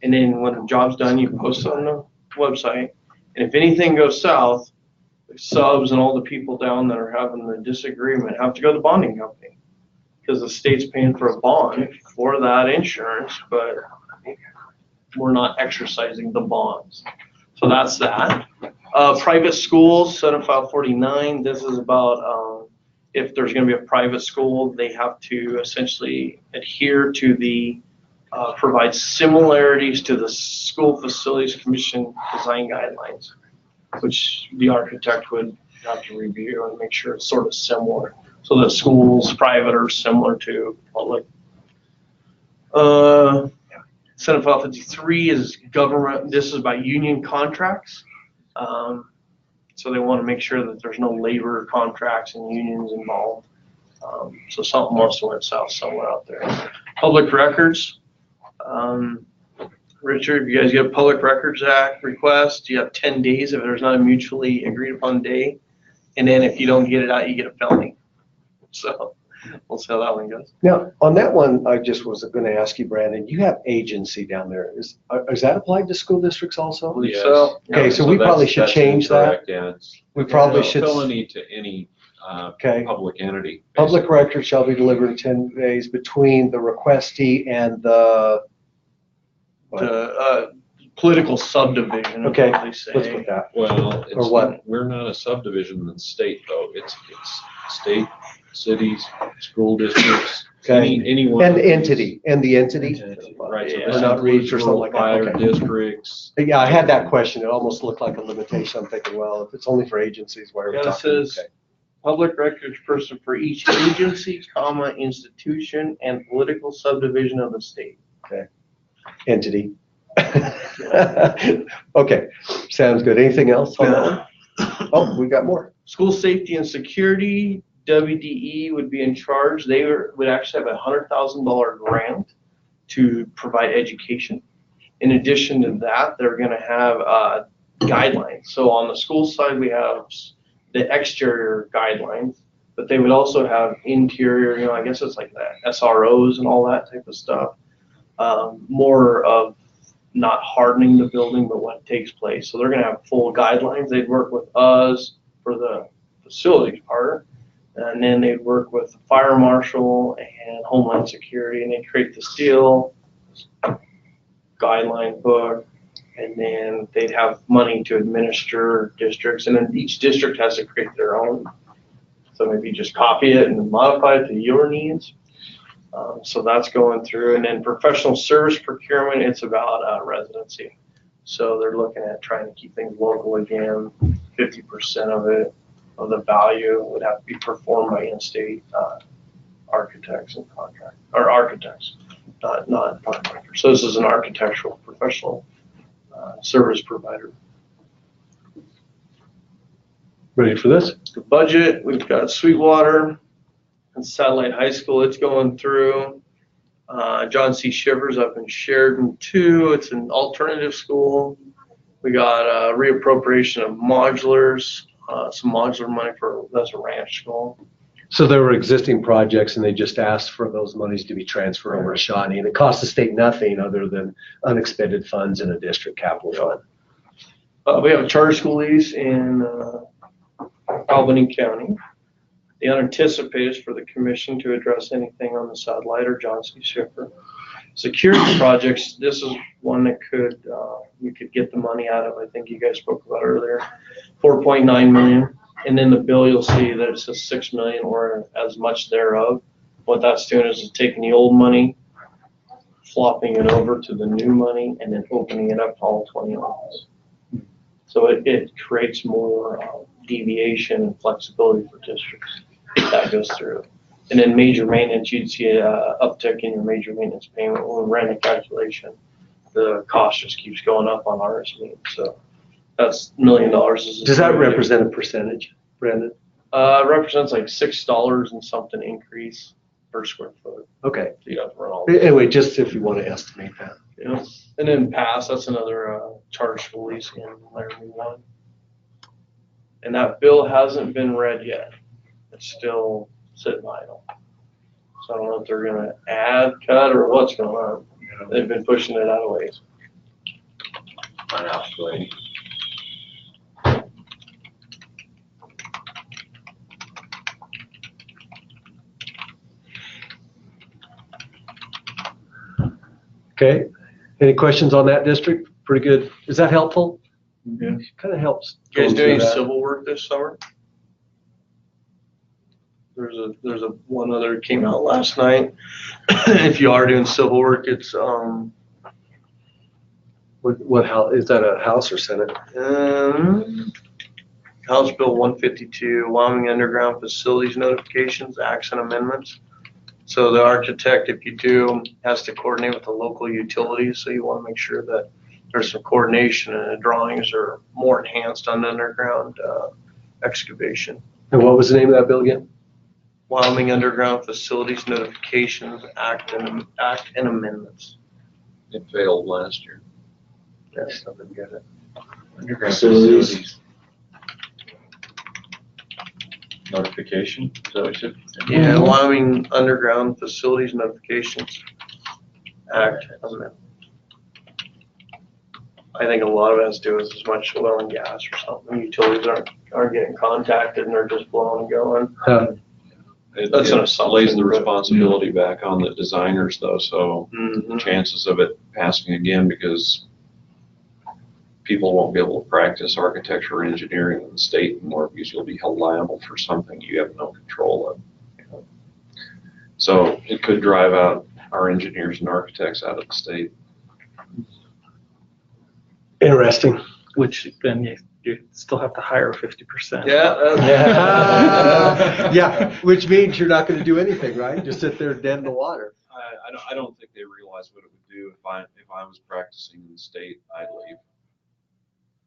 And then when the job's done, you post it on the website. And if anything goes south, the subs and all the people down that are having the disagreement have to go to the bonding company, because the state's paying for a bond for that insurance, but we're not exercising the bonds. So that's that. Private schools, Senate File 49. This is about if there's going to be a private school, they have to essentially adhere to the provide similarities to the School Facilities Commission design guidelines, which the architect would have to review and make sure it's sort of similar, so that schools, private, are similar to public. Senate File 53 is government. This is about union contracts. So they want to make sure that there's no labor contracts and unions involved. So something must have went south somewhere out there. Public records. Richard, if you guys get a Public Records Act request, you have 10 days if there's not a mutually agreed upon day. And then if you don't get it out, you get a felony. So we'll see how that one goes. Now, on that one, I just was going to ask you, Brandon, you have agency down there. Is that applied to school districts also? Yes. So, Okay, so we probably should change that. Yeah, We probably it's a should. felony to any Okay. public entity. Public records shall be delivered in 10 days between the requestee and the. Political subdivision. Okay, What they say. let's put that. Well, Or what? We're not a subdivision in the state though. It's state, cities, school districts, Okay. anyone. And the entity. Right. So Yeah. this Or not includes reach or something like that. fire Okay. districts. Yeah, I had that question. It almost looked like a limitation. I'm thinking, well, if it's only for agencies, why are we Yeah, it talking? says Okay. public records person for each agency, institution, and political subdivision of the state. Entity. Okay, sounds good. Anything else on that one? Oh, we got more. School safety and security, WDE would be in charge. They would actually have a $100,000 grant to provide education. In addition to that, they're going to have guidelines. So on the school side, we have the exterior guidelines, but they would also have interior, I guess it's like the SROs and all that type of stuff. More of not hardening the building, but what takes place. So they're going to have full guidelines. They'd work with us for the facilities part, and then they'd work with the fire marshal and Homeland Security, and they'd create the steel guideline book, and then they'd have money to administer districts, and then each district has to create their own. So maybe just copy it and modify it to your needs. So that's going through. And then professional service procurement, it's about residency. So they're looking at trying to keep things local again. 50% of it, of the value, would have to be performed by in-state architects and architects, not contractors. So this is an architectural professional service provider. Ready for this? The budget, we've got Sweetwater and Satellite High School, it's going through. John C. Shivers up in Sheridan 2, it's an alternative school. We got reappropriation of modulars, some modular money that's a ranch school. So there were existing projects and they just asked for those monies to be transferred over to Shawnee, and it cost the state nothing other than unexpended funds in a district capital fund. We have a charter school lease in Albany County. The unanticipated is for the commission to address anything on the satellite or John C. Schiffer. Security projects, this is one that we could get the money out of. I think you guys spoke about earlier, 4.9 million. And in the bill, you'll see that it says 6 million or as much thereof. What that's doing is it's taking the old money, flopping it over to the new money, and then opening it up to all 20 lines. So it creates more deviation and flexibility for districts that goes through. And then major maintenance, you'd see an uptick in your major maintenance payment. When we ran the calculation, the cost just keeps going up on ours. So that's $1 million. Does that represent a percentage, Brandon? It represents like $6 and something increase per square foot. Okay. So you have to run all. Anyway, just if you want to estimate that. Yeah. And then pass, that's another charge for leasing in Laramie 1. And that bill hasn't been read yet. It's still sitting idle. So I don't know if they're gonna add, cut, or what's going on. They've been pushing it out of ways. Okay. Any questions on that district? Pretty good. Is that helpful? Yeah. Kind of helps. You guys going through doing that. civil work this summer? There's a one other came out last night. If you are doing civil work, it's What house, is that a House or Senate? House Bill 152, Wyoming Underground Facilities Notifications, Acts and Amendments. So the architect, if you do, has to coordinate with the local utilities. So you want to make sure that there's some coordination and the drawings are more enhanced on underground excavation. And what was the name of that bill again? Wyoming Underground Facilities Notifications, Act and Amendments. It failed last year. Yes, I didn't get it. Underground Facilities. facilities. Notification, is that what you said? Yeah, Wyoming Underground Facilities Notifications, Act Amendment. I think a lot of it has to do with as much oil and gas or something. Utilities aren't getting contacted and they're just blowing and going. That's an assumption. Lays the responsibility back on the designers though, so chances of it passing again because people won't be able to practice architecture or engineering in the state anymore because you'll be held liable for something you have no control of. You know? So it could drive out our engineers and architects out of the state. Interesting. Which then you still have to hire 50%. Yeah, which means you're not going to do anything, right? Just sit there dead in the water. I don't think they realize what it would do if I was practicing in the state. I'd leave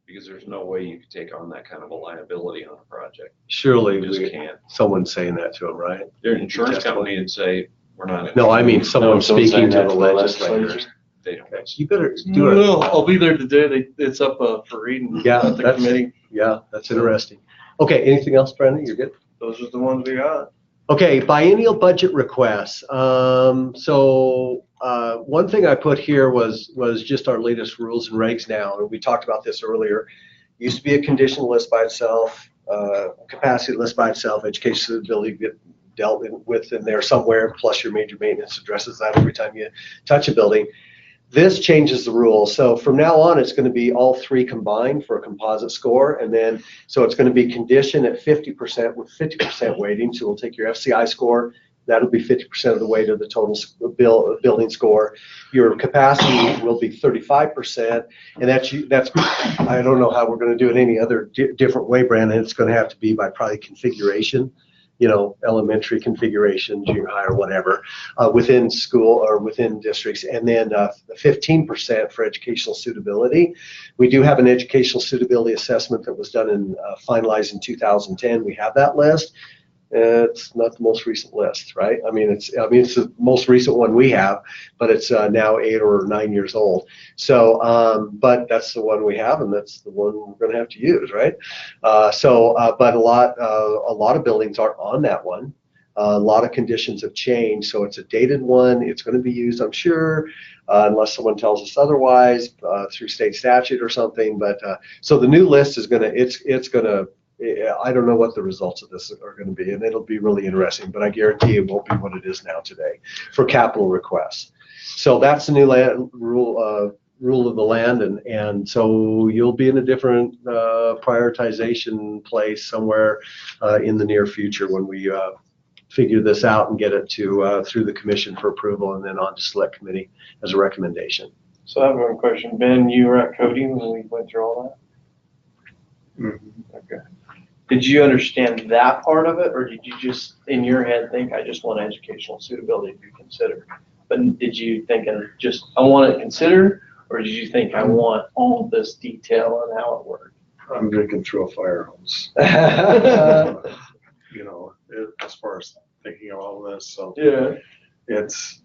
because there's no way you could take on that kind of a liability on a project. Surely You just can't. someone's saying that to them, right? Their insurance company would say we're not. No, I mean someone someone speaking saying to that the to the legislators. legislators. They don't. Okay, you better do it. No, I'll be there today. It's up for reading Yeah, at the that's- committee. Yeah, that's interesting. Okay, anything else, Brandon? You're good? Those are the ones we got. Okay, biennial budget requests. One thing I put here was just our latest rules and regs now, and we talked about this earlier. Used to be a conditional list by itself, capacity list by itself, education suitability get dealt with in there somewhere, plus your major maintenance addresses that every time you touch a building. This changes the rules. So from now on, it's going to be all three combined for a composite score. And then, so it's going to be condition at 50% with 50% weighting. So we'll take your FCI score. That'll be 50% of the weight of the total building score. Your capacity will be 35%. And that's, I don't know how we're going to do it any other different way, Brandon. It's going to have to be by probably configuration. You know, elementary configuration, junior high or whatever, within school or within districts, and then 15% for educational suitability. We do have an educational suitability assessment that was done and finalized in 2010. We have that list. It's not the most recent list, right? I mean, it's the most recent one we have, but it's now 8 or 9 years old. So, but that's the one we have, and that's the one we're going to have to use, right? But a lot of buildings aren't on that one. A lot of conditions have changed, so it's a dated one. It's going to be used, I'm sure, unless someone tells us otherwise through state statute or something. But so the new list is going to I don't know what the results of this are going to be, and it'll be really interesting, but I guarantee it won't be what it is now today for capital requests. So that's the new rule of the land, and so you'll be in a different prioritization place somewhere in the near future when we figure this out and get it to through the commission for approval and then on to select committee as a recommendation. So I have one question. Ben, you were at Cody when we went through all that? Mhm. Okay. Did you understand that part of it, or did you just, in your head, think, I just want educational suitability to be considered? But did you think just, I want it considered, or did you think I want all this detail on how it worked? I'm drinking through a fire hose. You know, as far as thinking of all of this, so Yeah. it's,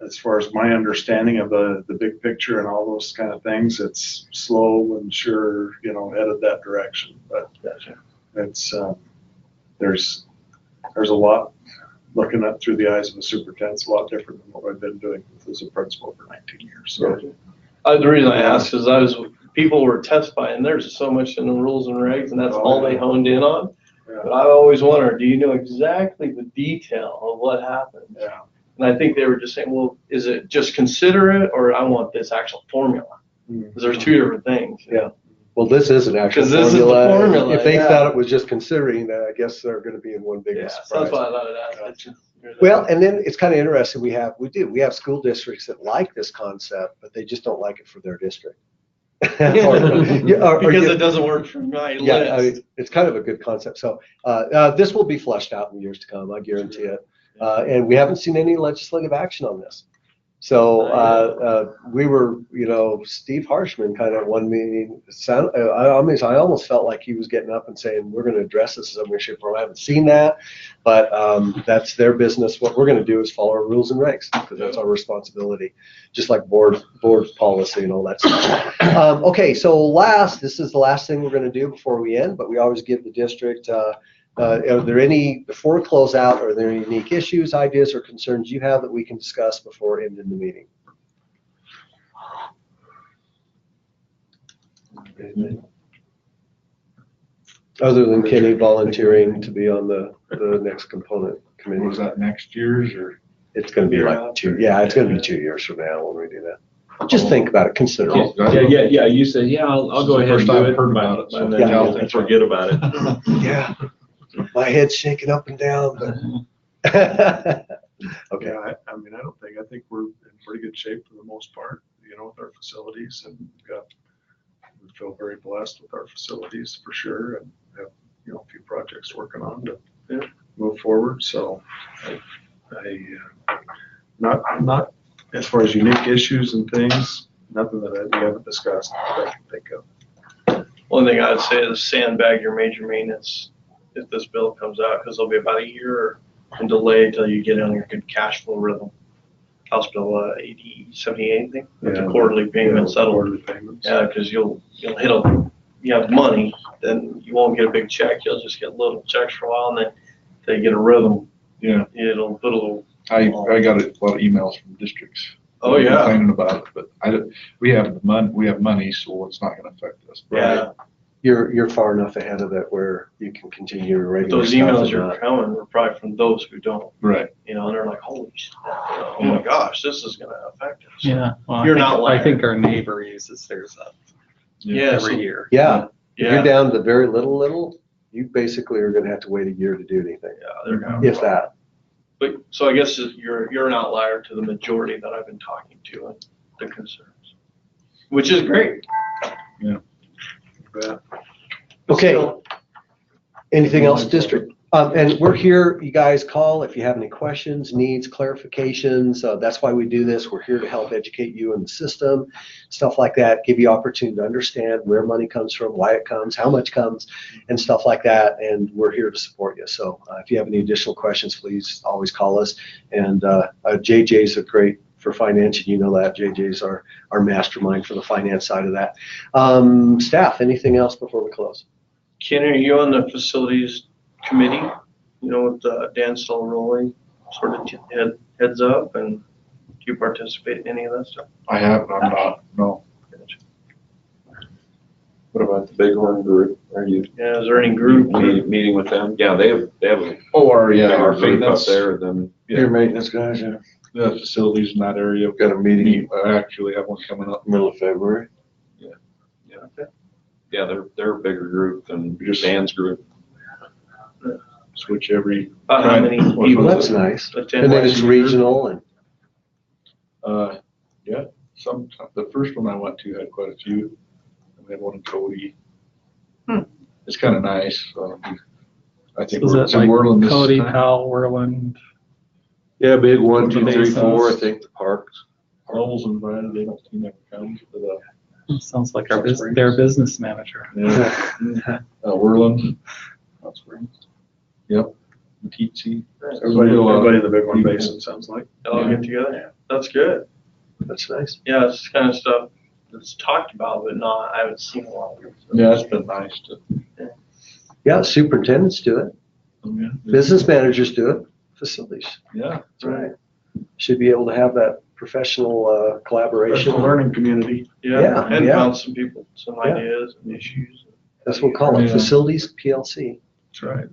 as far as my understanding of the big picture and all those kind of things, it's slow and sure, you know, headed that direction. But Gotcha. it's, there's a lot, looking up through the eyes of a superintendent's a lot different than what I've been doing as a principal for 19 years. So The reason I asked is people were testifying, there's so much in the rules and regs, and that's all they honed in on. yeah, But I always wondered, do you know exactly the detail of what happened? yeah. And I think they were just saying, well, is it just consider it, or I want this actual formula? Because there's two different things. Yeah. Well, this is an actual 'Cause this is the formula. formula, If they yeah. thought it was just considering, I guess they're going to be in one big Yeah, so surprise. that's why I thought I'd ask. Well, and then it's kind of interesting. We have school districts that like this concept, but they just don't like it for their district. Because it doesn't work for my Yeah, I list. mean, it's kind of a good concept. So this will be fleshed out in years to come, I guarantee it. And we haven't seen any legislative action on this. So we were, you know, Steve Harshman kind of at one meeting, I almost felt like he was getting up and saying, we're going to address this as a issue. I haven't seen that, but that's their business. What we're going to do is follow our rules and regs because that's our responsibility, just like board policy and all that stuff. Okay, so this is the last thing we're going to do before we end, but we always give the district are there any, before we close out, are there any unique issues, ideas, or concerns you have that we can discuss before ending the meeting? Other than Kenny volunteering to be on the next component committee. Was that next year's or? It's going to be like it's going to be 2 years from now when we do that. Just think about it, consider it. Yeah, you said, yeah, I'll go ahead and do it. Heard about it, so And then Yeah. I'll forget about it. Yeah, my head's shaking up and down, but. Okay. Yeah, I think we're in pretty good shape for the most part, you know, with our facilities, and we feel very blessed with our facilities for sure, and have, you know, a few projects working on to move forward. So not as far as unique issues and things, nothing that we haven't discussed that I can think of. One thing I'd say is sandbag your major maintenance if this bill comes out, because there'll be about a year in delay till you get on your good cash flow rhythm. House Bill 78, I think, with the quarterly payments. Quarterly payments. Yeah, because you'll hit you have money, then you won't get a big check. You'll just get little checks for a while, and then they get a rhythm. Yeah. It'll. I got a lot of emails from districts. Oh, yeah. Complaining about it, but we have money, so it's not going to affect us. Yeah. You're far enough ahead of it where you can continue your But regular those stuff emails and are not- coming are probably from those who don't. Right. You know, and they're like, holy shit, oh my gosh, this is gonna affect us. Yeah. Well, You're I an think, outlier. I think our neighbor uses theirs up Yeah, every so- year. Yeah, if Yeah, you're down to very little, you basically are gonna have to wait a year to do anything, yeah, they're gonna. if that. But, so I guess you're an outlier to the majority that I've been talking to and the concerns, which is great. Yeah. Okay. Anything else, district? And we're here, you guys call if you have any questions, needs, clarifications. That's why we do this. We're here to help educate you in the system, stuff like that, give you opportunity to understand where money comes from, why it comes, how much comes, and stuff like that. And we're here to support you. So if you have any additional questions, please always call us. And JJ's a great for finance, and you know that. JJ's our mastermind for the finance side of that. Staff, anything else before we close? Ken, are you on the facilities committee? You know, with Dan Stolrolli sort of heads up, and do you participate in any of that stuff? I'm not, no. What about the Bighorn group? Are you Yeah, is there any group? meeting with them? Yeah, they have a Oh, our bigger group up maintenance, there than, Your maintenance guys, yeah, the facilities in that area. got a meeting I actually have one coming up. middle of February. yeah, they're a bigger group than Just- Dan's group. Switch every. About how many What people was That's it? nice. attend? And then it's regional and, Yeah, the first one I went to had quite a few. We had one in Cody. It's kind of nice. I think Was we're, it it's in like Worland this Cody, time. Powell, Worland? Yeah, big 1, The 2, 3, 4, I basins. think, the parks. Lowell's invited, they don't, he never comes, but, Sounds like Hot Springs. their business manager. yeah. Worland. Hot Springs. Yep. Teetsy. Everybody in the Big One Basin, sounds like. They all get together? That's good. that's nice. Yeah, it's kind of stuff that's talked about, but I haven't seen a lot of it. Yeah, it's been nice to. Yeah, superintendents do it, Yeah. business managers do it, facilities. Yeah. That's right. Should be able to have that professional collaboration. Professional learning community. Yeah, And yeah. bounce some people, some Yeah. ideas and issues. That's what we'll call it, Yeah. facilities PLC. That's right.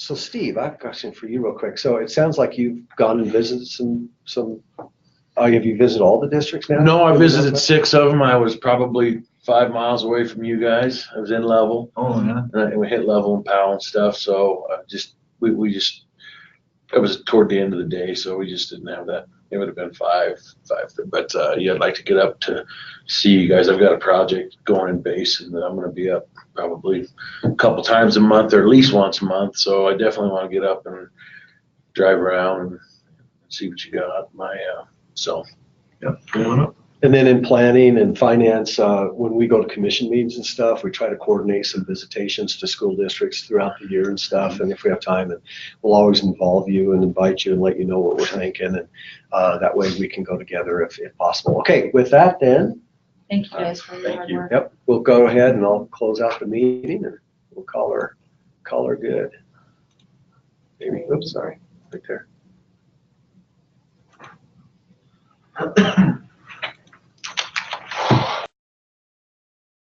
So Steve, I have a question for you real quick. So it sounds like you've gone and visited have you visited all the districts now? No, I visited 6 of them. I was probably 5 miles away from you guys. I was in Level, Oh, yeah. and we hit Level and Powell and stuff, so we just, it was toward the end of the day, so we just didn't have that. It would have been 5, but yeah, I'd like to get up to see you guys. I've got a project going in Basin that I'm gonna be up probably a couple times a month, or at least once a month, so I definitely wanna get up and drive around and see what you got. So. Yep. Going up. And then in planning and finance, when we go to commission meetings and stuff, we try to coordinate some visitations to school districts throughout the year and stuff. And if we have time, and we'll always involve you and invite you and let you know what we're thinking. And that way we can go together if possible. Okay, with that then, Thank you guys for your hard work. yep, we'll go ahead and I'll close out the meeting and we'll call her good. Maybe, oops, sorry, right there.